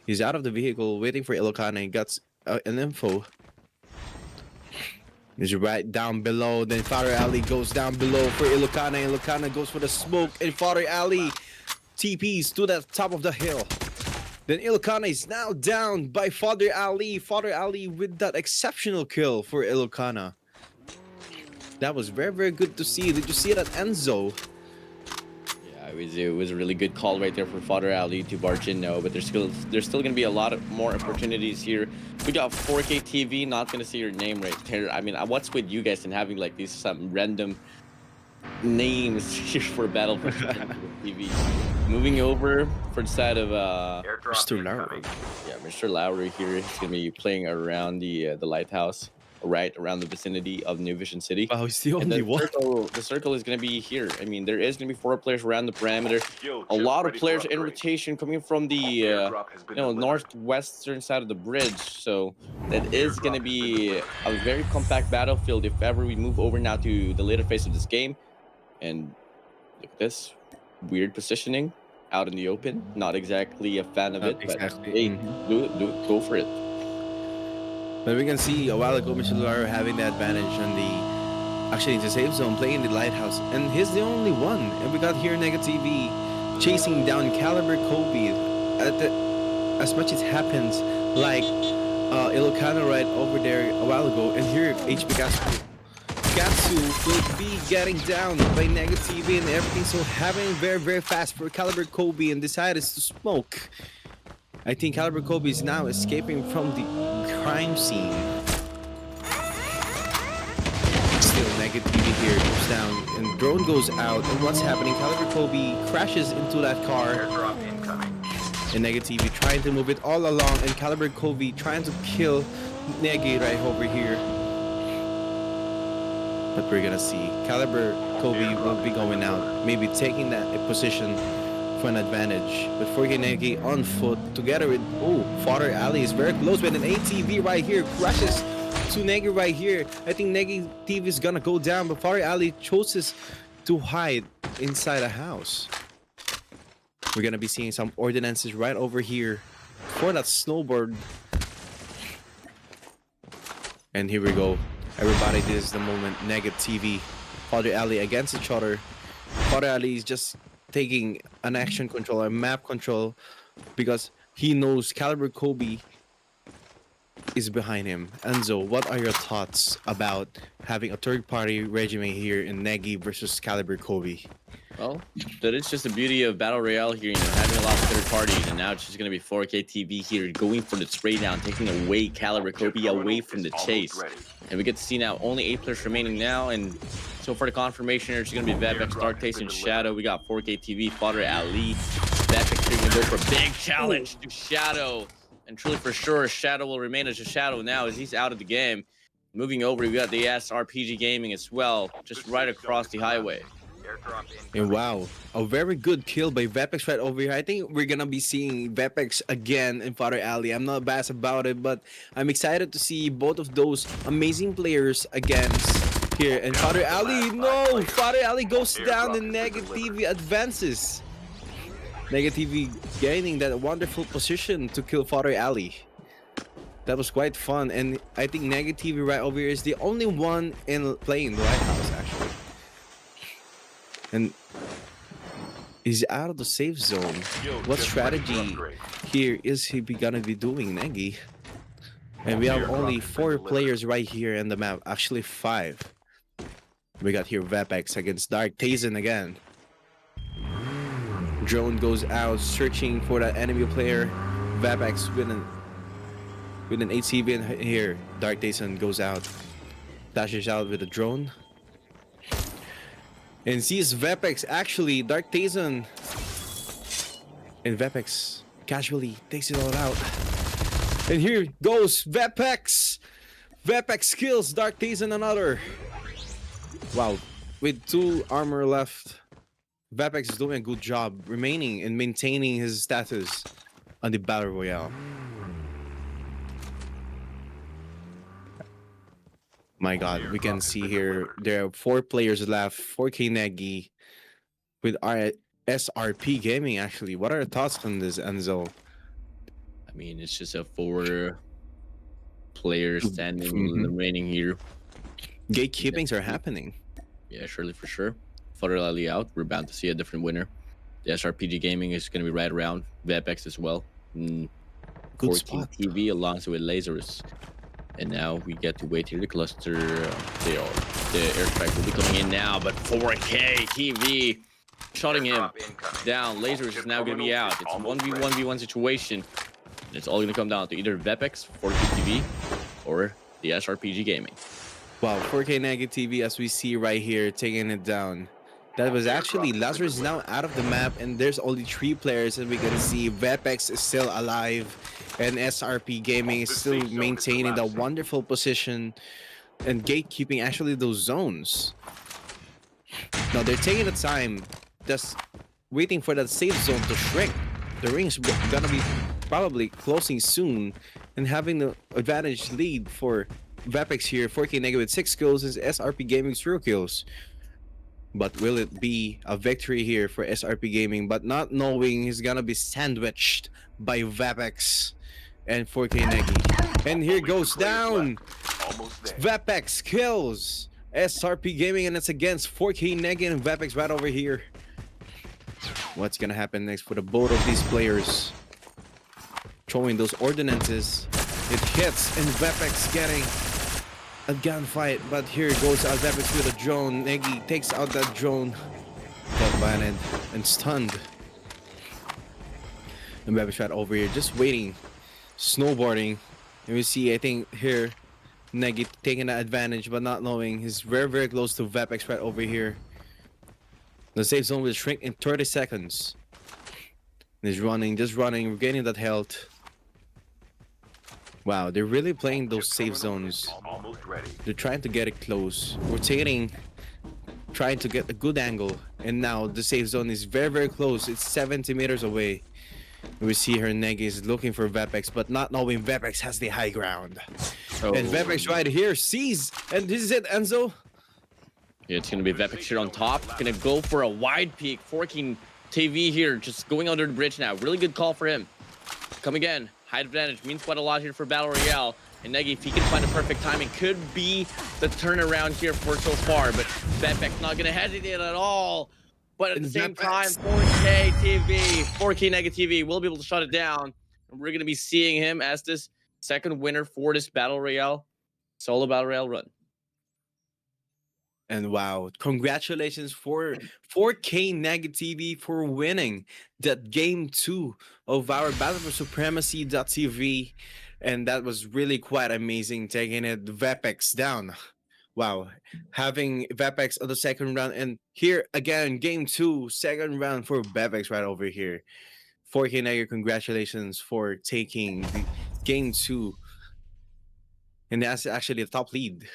He's out of the vehicle waiting for Ilocano. He got an info. He's right down below. Then Father Ali goes down below for Ilocano. Ilocano goes for the smoke. And Father Ali TPs to the top of the hill. Then Ilocano is now down by Father Ali. Father Ali with that exceptional kill for Ilocano. That was very, very good to see. Did you see that, Enzo? Yeah, it was a really good call right there for Father Ali to barge in now, but there's still going to be a lot of more opportunities here. We got 4K TV, not going to see your name right there. I mean, what's with you guys and having like these some random names here for Battle for TV? Moving over for the side of Mr. Lowry. Yeah, Mr. Lowry here is going to be playing around the lighthouse, right around the vicinity of New Vision City. Wow, he's the only one. The circle is going to be here. I mean, there is going to be 4 players around the parameter. A lot of players in rotation coming from the northwestern side of the bridge. So that is going to be a very compact battlefield if ever we move over now to the later phase of this game. And look at this weird positioning out in the open. Not exactly a fan of it, but hey, do it, go for it. But we can see a while ago, Mr. Lowry having the advantage on the safe zone, playing the lighthouse, and he's the only one. And we got here Negativi chasing down Caliber Kobe. As much as happens, like Ilocano right over there a while ago, and here HB Gatsu will be getting down by Negativi and everything. So having very, very fast for Caliber Kobe, and decides to smoke. I think Caliber Kobe is now escaping from the crime scene. Still, Negativity here goes down, and drone goes out. And what's happening? Caliber Kobe crashes into that car. And Negativity trying to move it all along, and Caliber Kobe trying to kill Negi right over here. But we're gonna see Caliber Kobe will be going out, maybe taking that position for an advantage. But for Negi on foot together with Father Ali is very close with an ATV right here, crashes to Negi right here. I think Negi TV is gonna go down, but Father Ali chooses to hide inside a house. We're gonna be seeing some ordinances right over here for that snowboard. And here we go. Everybody, this is the moment. Negi TV, Father Ali against each other. Father Ali is just taking an action control, a map control, because he knows Caliber Kobe is behind him. Enzo, what are your thoughts about having a third-party regime here in Negi versus Caliber Kobe? Well, that is just the beauty of Battle Royale here, having a lot of third parties, and now it's just going to be 4K TV here, going for the spray down, taking away Caliber Kobe away from the chase. And we get to see now only 8 players remaining now, and so for the confirmation here, it's going to be Vepex, Dark Taste, and Shadow. We got 4K TV, Father Ali. Vepex here going to go for a big challenge to Shadow, and truly for sure, Shadow will remain as a Shadow now as he's out of the game. Moving over, we got the SRPG Gaming as well, just right across the highway. And wow, a very good kill by Vepex right over here. I think we're gonna be seeing Vepex again in Father Ali. I'm not bad about it, but I'm excited to see both of those amazing players against here. And Father Ali, no! Father Ali goes down and Negativity advances. Negativity gaining that wonderful position to kill Father Ali. That was quite fun, and I think Negativity right over here is the only one in playing the Lighthouse actually. And he's out of the safe zone. What strategy here is he gonna be doing, Negi? And we have only 4 players right here in the map. Actually 5. We got here Vepex against Dark Tazen again. Drone goes out searching for that enemy player. Vepex with an ATV in here. Dark Tazen goes out. Dashes out with a drone. And sees Vepex actually, Dark Tazen. And Vepex casually takes it all out. And here goes Vepex. Vepex kills Dark Tazen another. Wow, with 2 armor left, Vepex is doing a good job remaining and maintaining his status on the Battle Royale. My God, we can see here there are 4 players left. 4K Negi with our SRP Gaming. Actually, what are your thoughts on this, Enzo? I mean, it's just a 4 players standing remaining here. Gatekeepings are happening. Yeah, surely for sure. Father Ali out. We're bound to see a different winner. The SRPG Gaming is going to be right around. Vepex as well. Good spot. TV alongside with lasers. And now we get to wait here. The cluster, the airstrike will be coming in now, but 4K TV shutting him down. Lasers is now going to be out. It's a 1v1v1 situation. And it's all going to come down to either Vepex, 4K TV, or the SRPG Gaming. Wow, 4K Negativity as we see right here, taking it down. That was actually, Lazarus is now out of the map, and there's only 3 players, and we can see Vepex is still alive, and SRP Gaming is still maintaining that wonderful position and gatekeeping actually those zones. Now they're taking the time, just waiting for that safe zone to shrink. The ring's gonna be probably closing soon, and having the advantage lead for Vepex here. 4K Nega with 6 kills, and SRP Gaming 0 kills. But will it be a victory here for SRP Gaming? But not knowing he's gonna be sandwiched by Vepex and 4K Negi. And here goes down. Vepex kills SRP Gaming, and it's against 4K Negi and Vepex right over here. What's gonna happen next for the both of these players? Throwing those ordinances. It hits, and Vepex getting a gunfight, but here goes Vepex with a drone. Negi takes out that drone. Got banned and stunned. And Vepex right over here, just waiting, snowboarding. And we see, I think here, Negi taking that advantage, but not knowing he's very, very close to Vepex right over here. The safe zone will shrink in 30 seconds. And he's running, just running, regaining that health. Wow, they're really playing those safe zones. They're trying to get it close, rotating, trying to get a good angle. And now the safe zone is very, very close. It's 70 meters away. We see her Negi is looking for Vepex, but not knowing Vepex has the high ground. Oh. And Vepex right here sees, and this is it, Enzo. Yeah, it's going to be Vepex here on top. Going to go for a wide peek. 4K TV here, just going under the bridge now. Really good call for him. Come again. Height advantage means quite a lot here for Battle Royale. And Negi, if he can find a perfect timing, could be the turnaround here for so far. But Vepex not going to hesitate at all. But at the same time, 4K TV, 4K Negi TV will be able to shut it down. And we're going to be seeing him as this second winner for this Battle Royale, solo Battle Royale run. And wow, congratulations for 4K Negativity for winning that game 2 of our BattleForSupremacy.TV. And that was really quite amazing, taking it Vepex down. Wow, having Vepex on the second round. And here again, game 2, second round for Vepex right over here. 4K Neg, congratulations for taking the game 2. And that's actually the top lead.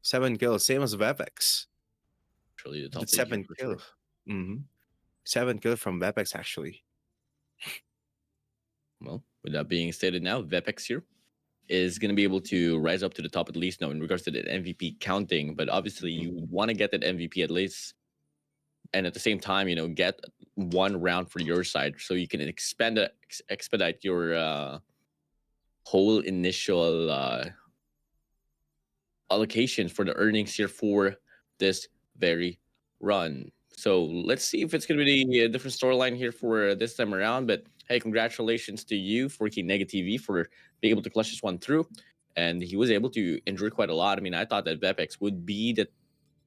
7 kills, same as Vepex. Actually, the top With league here 7 for kills. sure. 7 kills from Vepex, actually. Well, with that being stated now, Vepex here is going to be able to rise up to the top at least now in regards to the MVP counting. But obviously, you want to get that MVP at least. And at the same time, you know, get one round for your side so you can expedite your whole initial allocation for the earnings here for this very run. So let's see if it's going to be a different storyline here for this time around. But hey, congratulations to you, 4K Negativity, for being able to clutch this one through. And he was able to endure quite a lot. I mean, I thought that Vepex would be the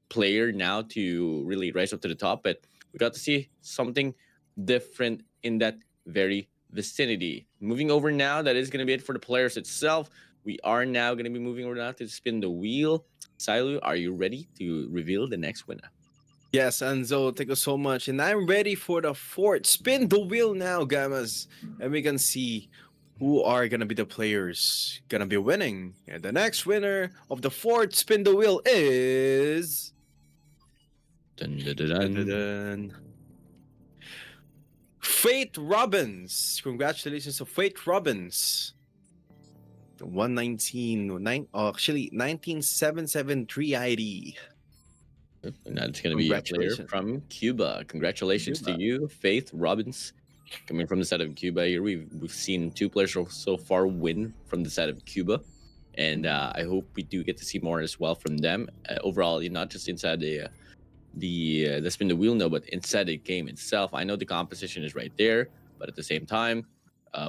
player now to really rise up to the top, but we got to see something different in that very vicinity. Moving over now, that is going to be it for the players itself. We are now going to be moving over now to spin the wheel. Silu, are you ready to reveal the next winner? Yes, Anzo, thank you so much. And I'm ready for the fourth. Spin the wheel now, Gammas. And we can see who are going to be the players going to be winning. And the next winner of the fourth spin the wheel is... Dun, dun, dun, dun. Dun-dun-dun. Faith Robbins. Congratulations to Faith Robbins. 19773 ID. And that's going to be a player from Cuba. Congratulations to you, Faith Robbins. Coming from the side of Cuba here, we've seen 2 players so far win from the side of Cuba. And I hope we do get to see more as well from them. Overall, not just inside the spin the wheel, no, but inside the game itself. I know the composition is right there, but at the same time,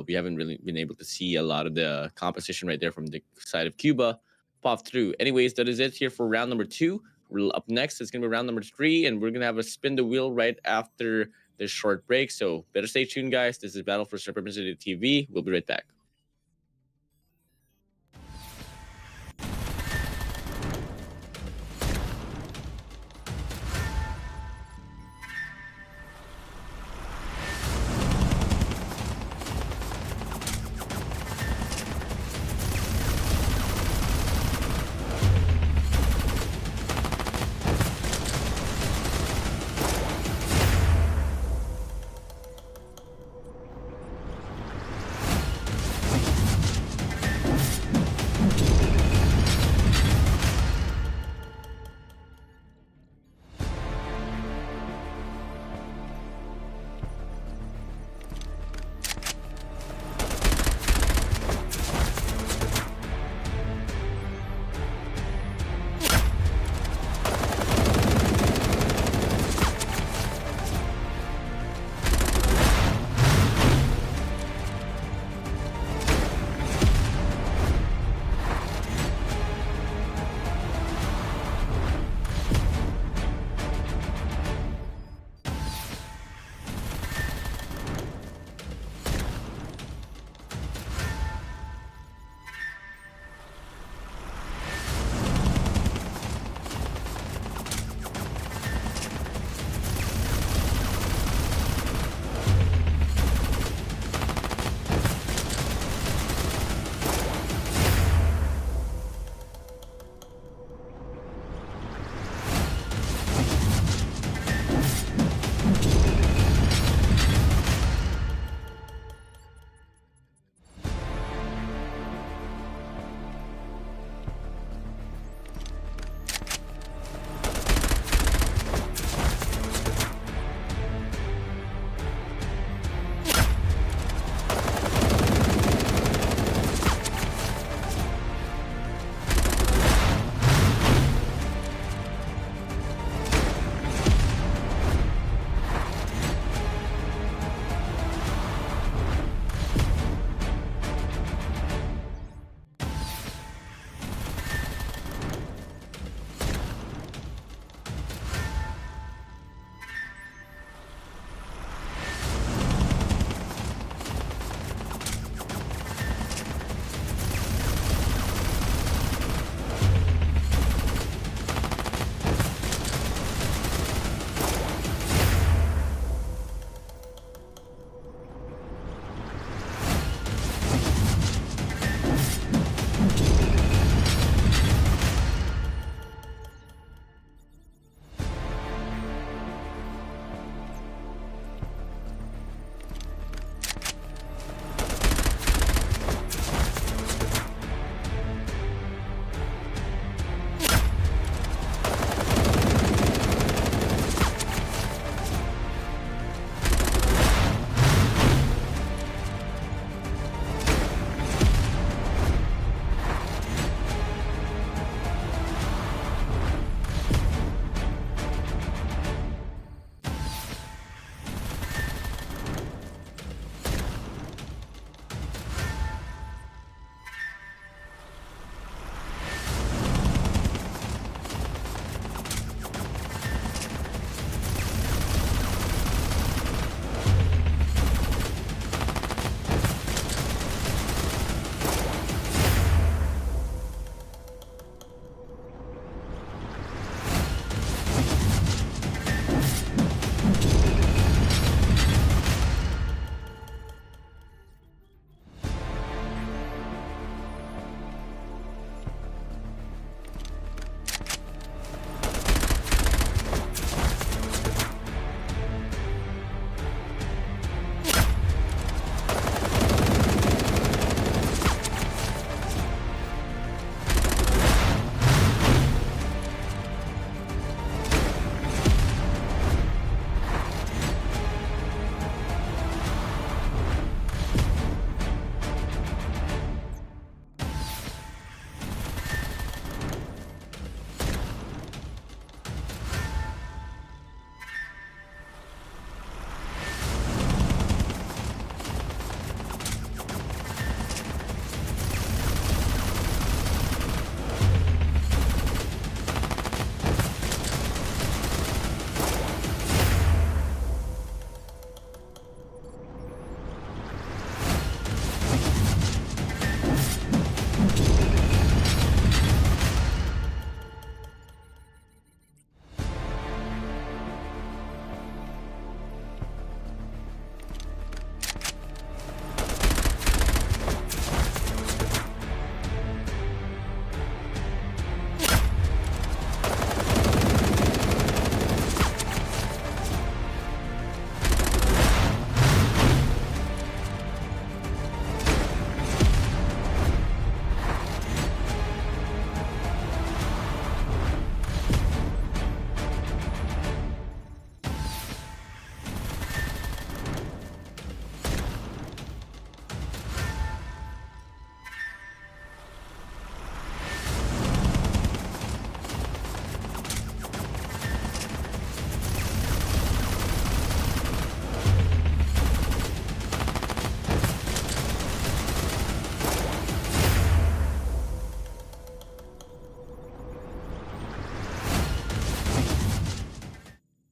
we haven't really been able to see a lot of the composition right there from the side of Cuba pop through. Anyways, that is it here for round number 2. Up next, it's going to be round number 3, and we're going to have a spin the wheel right after this short break. So better stay tuned, guys. This is BattleForSupremacy.TV. We'll be right back.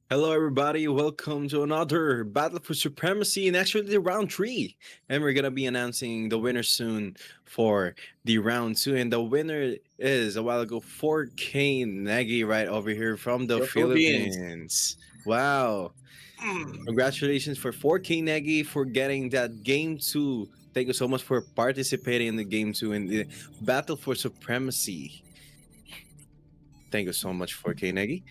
Hello, everybody. Welcome to another Battle for Supremacy, and actually the round three. And we're gonna be announcing the winner soon for the round two. And the winner is a while ago 4K Nagy right over here from the Your Philippines. Philippines. Wow! Congratulations for 4K Nagy for getting that game two. Thank you so much for participating in the game two in the Battle for Supremacy. Thank you so much, 4K Nagy.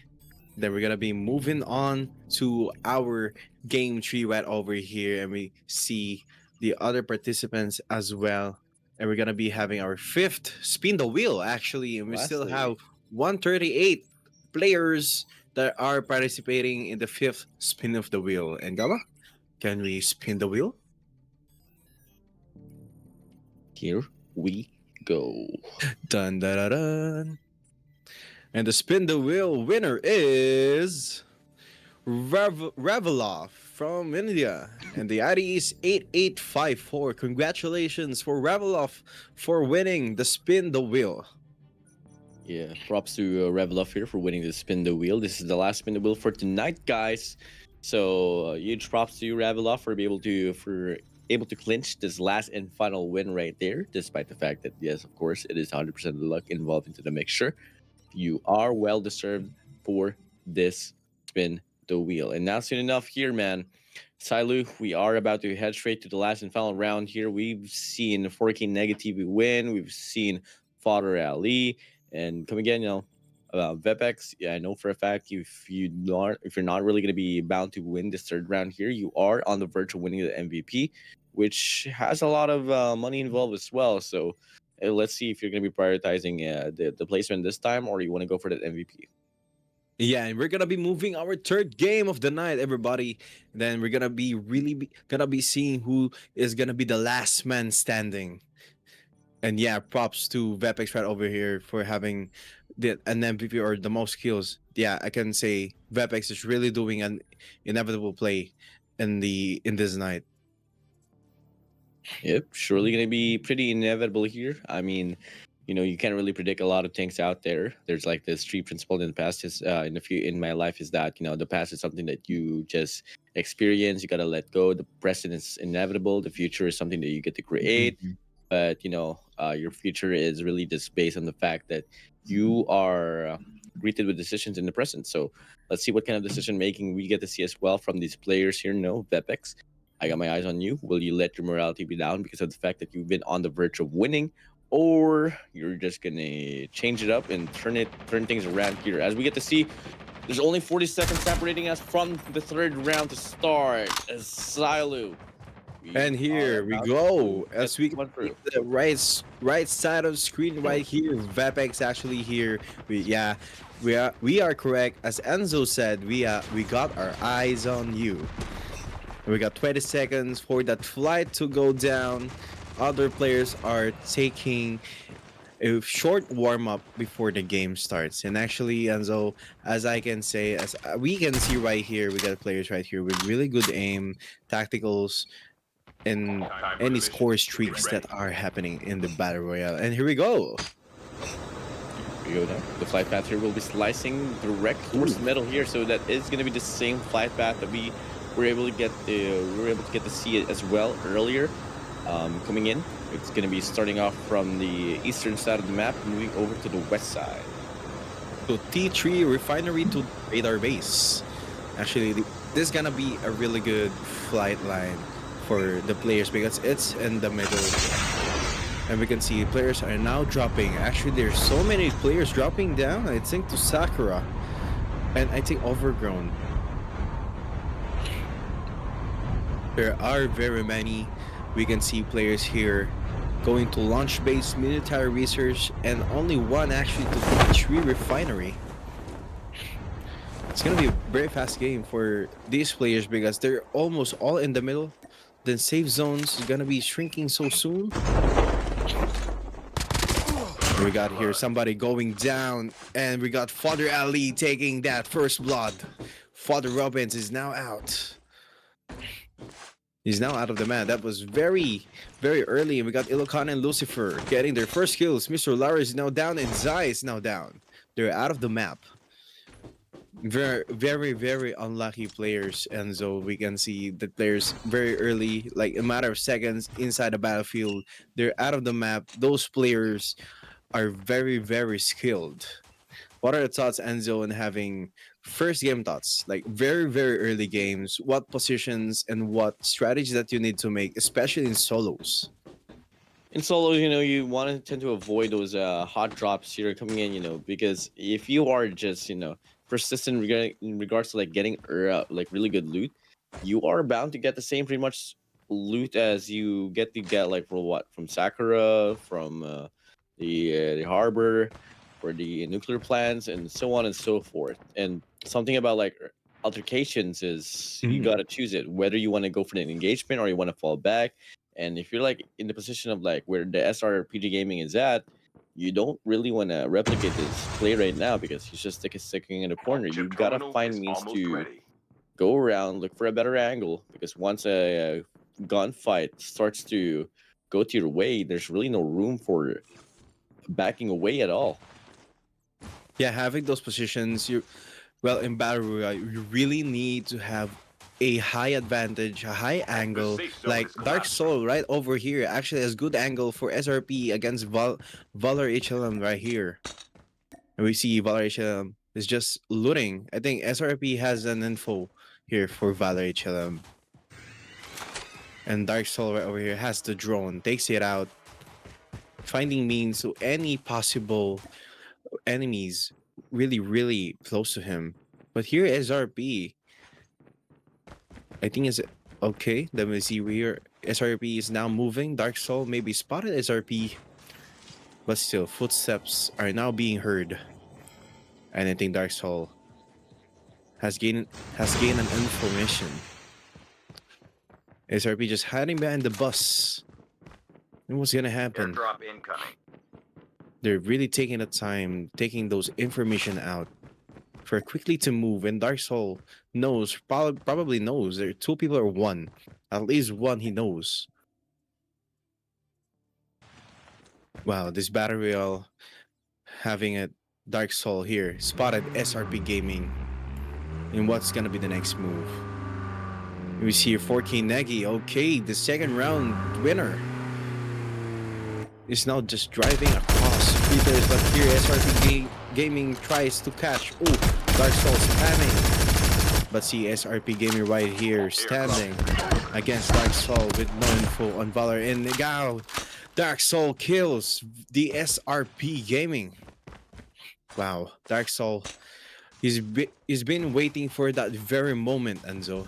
Then we're gonna be moving on to our game tree right over here, and we see the other participants as well. And we're gonna be having our fifth spin the wheel actually, and we still Lastly. have 138 players that are participating in the fifth spin of the wheel. And Gaba, can we spin the wheel? Here we go. Dun dun dun dun. And the spin the wheel winner is Ravelov from India, and the ID is 8854. Congratulations for Ravelov for winning the spin the wheel. Yeah, props to Revelov here for winning the spin the wheel. This is the last spin the wheel for tonight, guys. So huge props to you, Revelov, for able to clinch this last and final win right there. Despite the fact that yes, of course, it is 100% luck involved into the mixture. You are well deserved for this spin the wheel. And now soon enough here, man. Silu, we are about to head straight to the last and final round here. We've seen 4K Negative win. We've seen Father Ali. And come again, Vepex, yeah, I know for a fact if you're not really going to be bound to win this third round here, you are on the verge of winning the MVP, which has a lot of money involved as well. So let's see if you're going to be prioritizing the placement this time, or you want to go for that MVP. Yeah, and we're gonna be moving our third game of the night, everybody. Then we're gonna be gonna be seeing who is gonna be the last man standing. And yeah, props to Vepex right over here for having an MVP or the most kills. Yeah, I can say Vepex is really doing an inevitable play in this night. Yep, surely going to be pretty inevitable here. I mean, you can't really predict a lot of things out there. There's like this street principle in the past is in my life is that the past is something that you just experience. You gotta let go. The present is inevitable. The future is something that you get to create. Mhm. But your future is really just based on the fact that you are greeted with decisions in the present. So let's see what kind of decision making we get to see as well from these players here. No, Vepex, I got my eyes on you. Will you let your morality be down because of the fact that you've been on the verge of winning, or you're just gonna change it up and turn things around here? As we get to see, there's only 40 seconds separating us from the third round to start. As Silu, And here we go. As we can see the right side of the screen right here, Vepex actually here. We are correct. As Enzo said, we got our eyes on you. We got 20 seconds for that flight to go down. Other players are taking a short warm up before the game starts. And actually, Enzo, as I can say, as we can see right here, we got players right here with really good aim, tacticals, and Time for any the score mission. streaks Get ready. that are happening in the battle royale. And here we go. Here we go now. The flight path here will be slicing direct towards the middle here, so that is going to be the same flight path that we were able to get to see it as well earlier. Coming in, it's going to be starting off from the eastern side of the map, moving over to the west side. So T3 refinery to radar base. Actually, this is gonna be a really good flight line for the players because it's in the middle. And we can see players are now dropping. Actually, there's so many players dropping down, I think, to Sakura. And I think Overgrown. There are very many. We can see players here going to launch base, military research, and only one actually to T3 refinery. It's gonna be a very fast game for these players because they're almost all in the middle. Then safe zones is gonna be shrinking so soon. We got here somebody going down, and we got Father Ali taking that first blood. Father Robbins is now out. He's now out of the map. That was very, very early. And we got Ilokan and Lucifer getting their first kills. Mr. Lara is now down, and Zai is now down. They're out of the map. very unlucky players, and so we can see the players very early, like a matter of seconds inside the battlefield, they're out of the map. Those players are very skilled. What are the thoughts, Enzo, in having first game thoughts, like very early games? What positions and what strategies that you need to make, especially in solos? In solos, you want to tend to avoid those hot drops here coming in, because if you are just, persistent in regards to like getting like really good loot, you are bound to get the same pretty much loot as you get like from Sakura, from the harbor, or the nuclear plants, and so on and so forth. And something about like altercations is you Mhm. got to choose it whether you want to go for an engagement or you want to fall back. And if you're like in the position of like where the SRPG gaming is at, you don't really want to replicate this play right now because he's just sticking in the corner. You Chip gotta terminal find is means almost to ready. go around, look for a better angle, because once a gunfight starts to go to your way, there's really no room for backing away at all. Yeah, having those positions, well, in battle royale, you really need to have a high advantage, a high The angle. safe zone Like is Dark collapsing. Soul right over here actually has good angle for SRP against Valor HLM right here. And we see Valor HLM is just looting. I think SRP has an info here for Valor HLM. And Dark Soul right over here has the drone, takes it out, finding means to any possible enemies really close to him. But here SRP, I think is okay. Let me see where SRP is now moving. Dark Soul maybe spotted SRP, but still footsteps are now being heard. And I think Dark Soul has gained an information. SRP just hiding behind the bus. And what's gonna happen? Airdrop incoming. They're really taking the time, taking those information out for quickly to move. And Dark Soul knows, probably knows there are two people or one. At least one he knows. Wow, this battle royale having a Dark Soul here spotted SRP Gaming. And what's gonna be the next move? We see 4K Negi. Okay, the second round winner is now just driving across meters, but here SRP Gaming tries to catch. Oh, Dark Soul spamming. But see SRP Gaming right here standing against Dark Soul with no info on Valor. And now Dark Soul kills the SRP Gaming. Wow, Dark Soul. He's been waiting for that very moment, Enzo.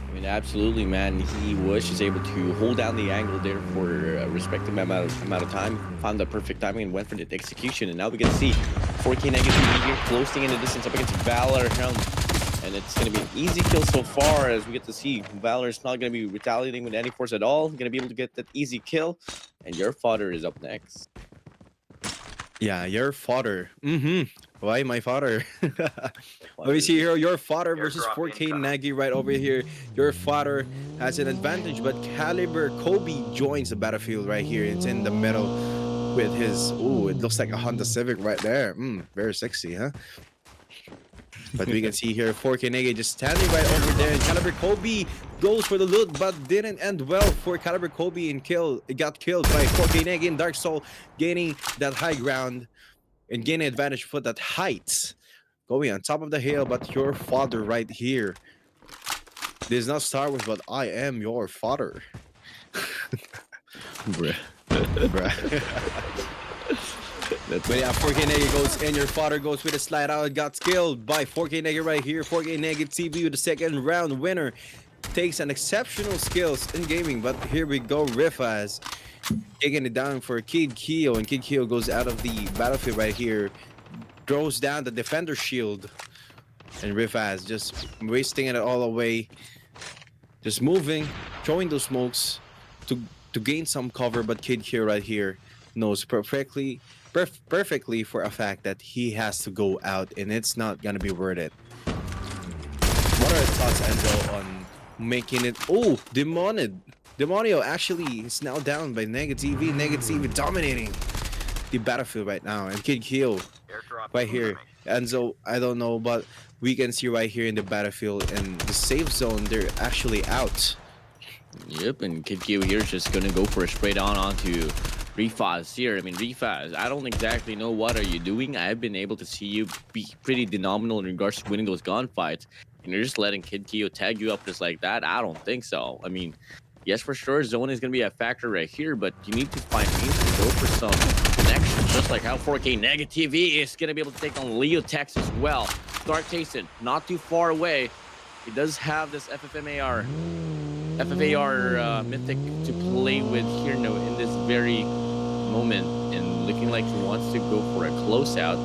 I mean, absolutely, man. He was just able to hold down the angle there for a respective amount of time, found the perfect timing, and went for the execution. And now we can see 4K negative here closing in the distance up against Valor. And it's going to be an easy kill so far, as we get to see Valor's not going to be retaliating with any force at all. Going to be able to get that easy kill. And your fodder is up next. Yeah, your father. Why my father? Let me Fodder. see here. Your father versus Airdrop 4K incoming. Nagy right over here. Your father has an advantage, but Caliber Kobe joins the battlefield right here. It's in the middle with his. Oh, it looks like a Honda Civic right there. Very sexy, huh? But we can see here 4K Nege just standing right over there. And Caliber Kobe goes for the loot, but didn't end well for Caliber Kobe and got killed by 4K Nege and Dark Soul, gaining that high ground and gaining advantage for that height. Going on top of the hill, but your father right here. This is not Star Wars, but I am your father. Bruh. Bruh. But yeah, 4K Nege goes and your father goes with a slide out and got killed by 4K Nege right here. 4K Nege TV with the second round winner. Takes an exceptional skills in gaming, but here we go. Rifaz taking it down for Kid Keo, and Kid Keo goes out of the battlefield right here. Throws down the defender shield. And Rifaz just wasting it all away. Just moving, throwing those smokes to gain some cover, but Kid Keo right here knows perfectly for a fact that he has to go out and it's not gonna be worth it. What are your thoughts, Enzo, on making it? Oh, Demonio actually is now down by Negative dominating the battlefield right now. And Kid Keo right here. Enzo, I don't know, but we can see right here in the battlefield and the safe zone, they're actually out. Yep, and Kid Kyo here is just gonna go for a straight on onto Refaz here. I mean, Refaz, I don't exactly know what are you doing. I've been able to see you be pretty phenomenal in regards to winning those gunfights, and you're just letting Kid Kyo tag you up just like that. I don't think so. I mean, yes, for sure, zone is gonna be a factor right here, but you need to find means to go for some connections, just like how 4K Negativity is gonna be able to take on Leo Tex as well. Dark Tasted, not too far away. He does have this FFAR mythic to play with here now in this very moment, and looking like he wants to go for a closeout,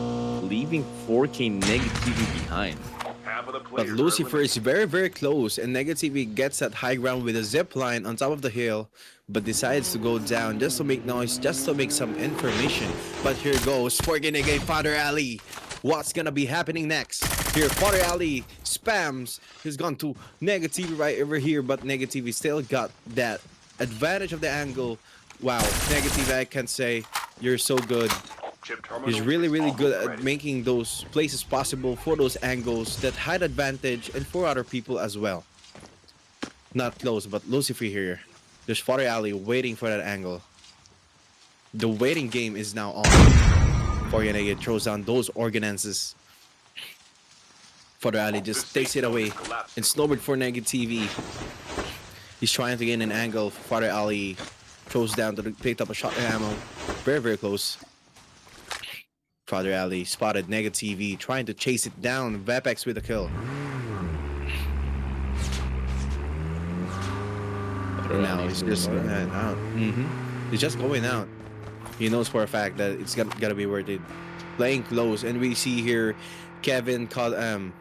leaving 4K Negativity behind. Half of the But players are Lucifer eliminated. is very, very close, and Negativity gets that high ground with a zip line on top of the hill, but decides to go down just to make noise, just to make some information. But here goes Forgan again, Father Ali. What's gonna be happening next? Here, Father Ali spams. He's gone to Negativity right over here, but Negativity still got that advantage of the angle. Wow, Negativity, I can say you're so good. Chip terminal He's really, is really good almost at ready. making those places possible for those angles that hide advantage and for other people as well. Not close, but Lucifer here. There's Father Ali waiting for that angle. The waiting game is now on. Forganega throws down those ordnances. Father Ali just takes it away and snowbird for Negativity. He's trying to gain an angle. Father Ali throws down to pick up a shotgun ammo. Very, very close. Father Ali spotted Negativity trying to chase it down. Vapex with a kill. Now he's just going out. He's just going out. He knows for a fact that it's gotta be worth it. Playing close, and we see here Kevin CODM.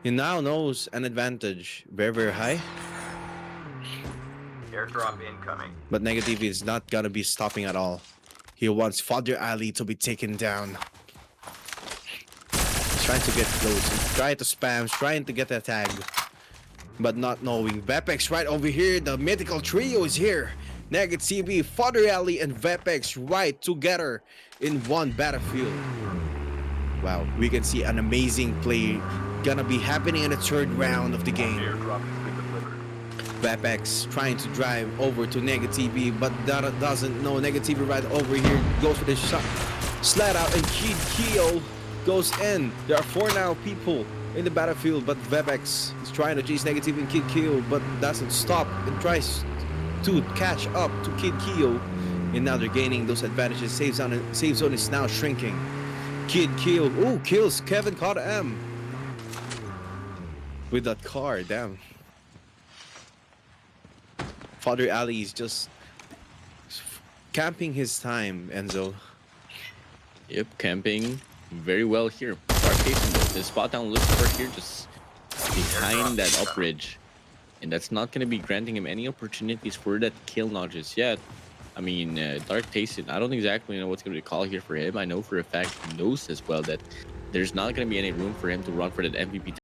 He now knows an advantage. Very, very high. Airdrop incoming. But Negativity is not gonna be stopping at all. He wants Father Ali to be taken down. He's trying to get close. He's trying to spam, trying to get the tag. But not knowing. Vapex right over here. The mythical trio is here. Negativity, Father Ali, and Vapex right together in one battlefield. Wow, we can see an amazing play gonna be happening in the third round of the game. Airdrop has been delivered. Vapex trying to drive over to Negativity, but that doesn't know. Negativity right over here goes for the shot. Slide out, and Kid Keo goes in. There are 4 now people in the battlefield, but Vapex is trying to chase Negativity and Kid Keo, but doesn't stop and tries to catch up to Kid Keo. And now they're gaining those advantages. Safe zone is now shrinking. Kid Keo, ooh, kills Kevin CODM with that car. Damn. Father Ali is just camping his time, Enzo. Yep, camping very well here. Dark Casing though, the spot down Lucifer here just behind that up ridge. And that's not going to be granting him any opportunities for that kill notches yet. I mean, Dark Tasted, I don't exactly know what's going to be called here for him. I know for a fact he knows as well that there's not going to be any room for him to run for that MVP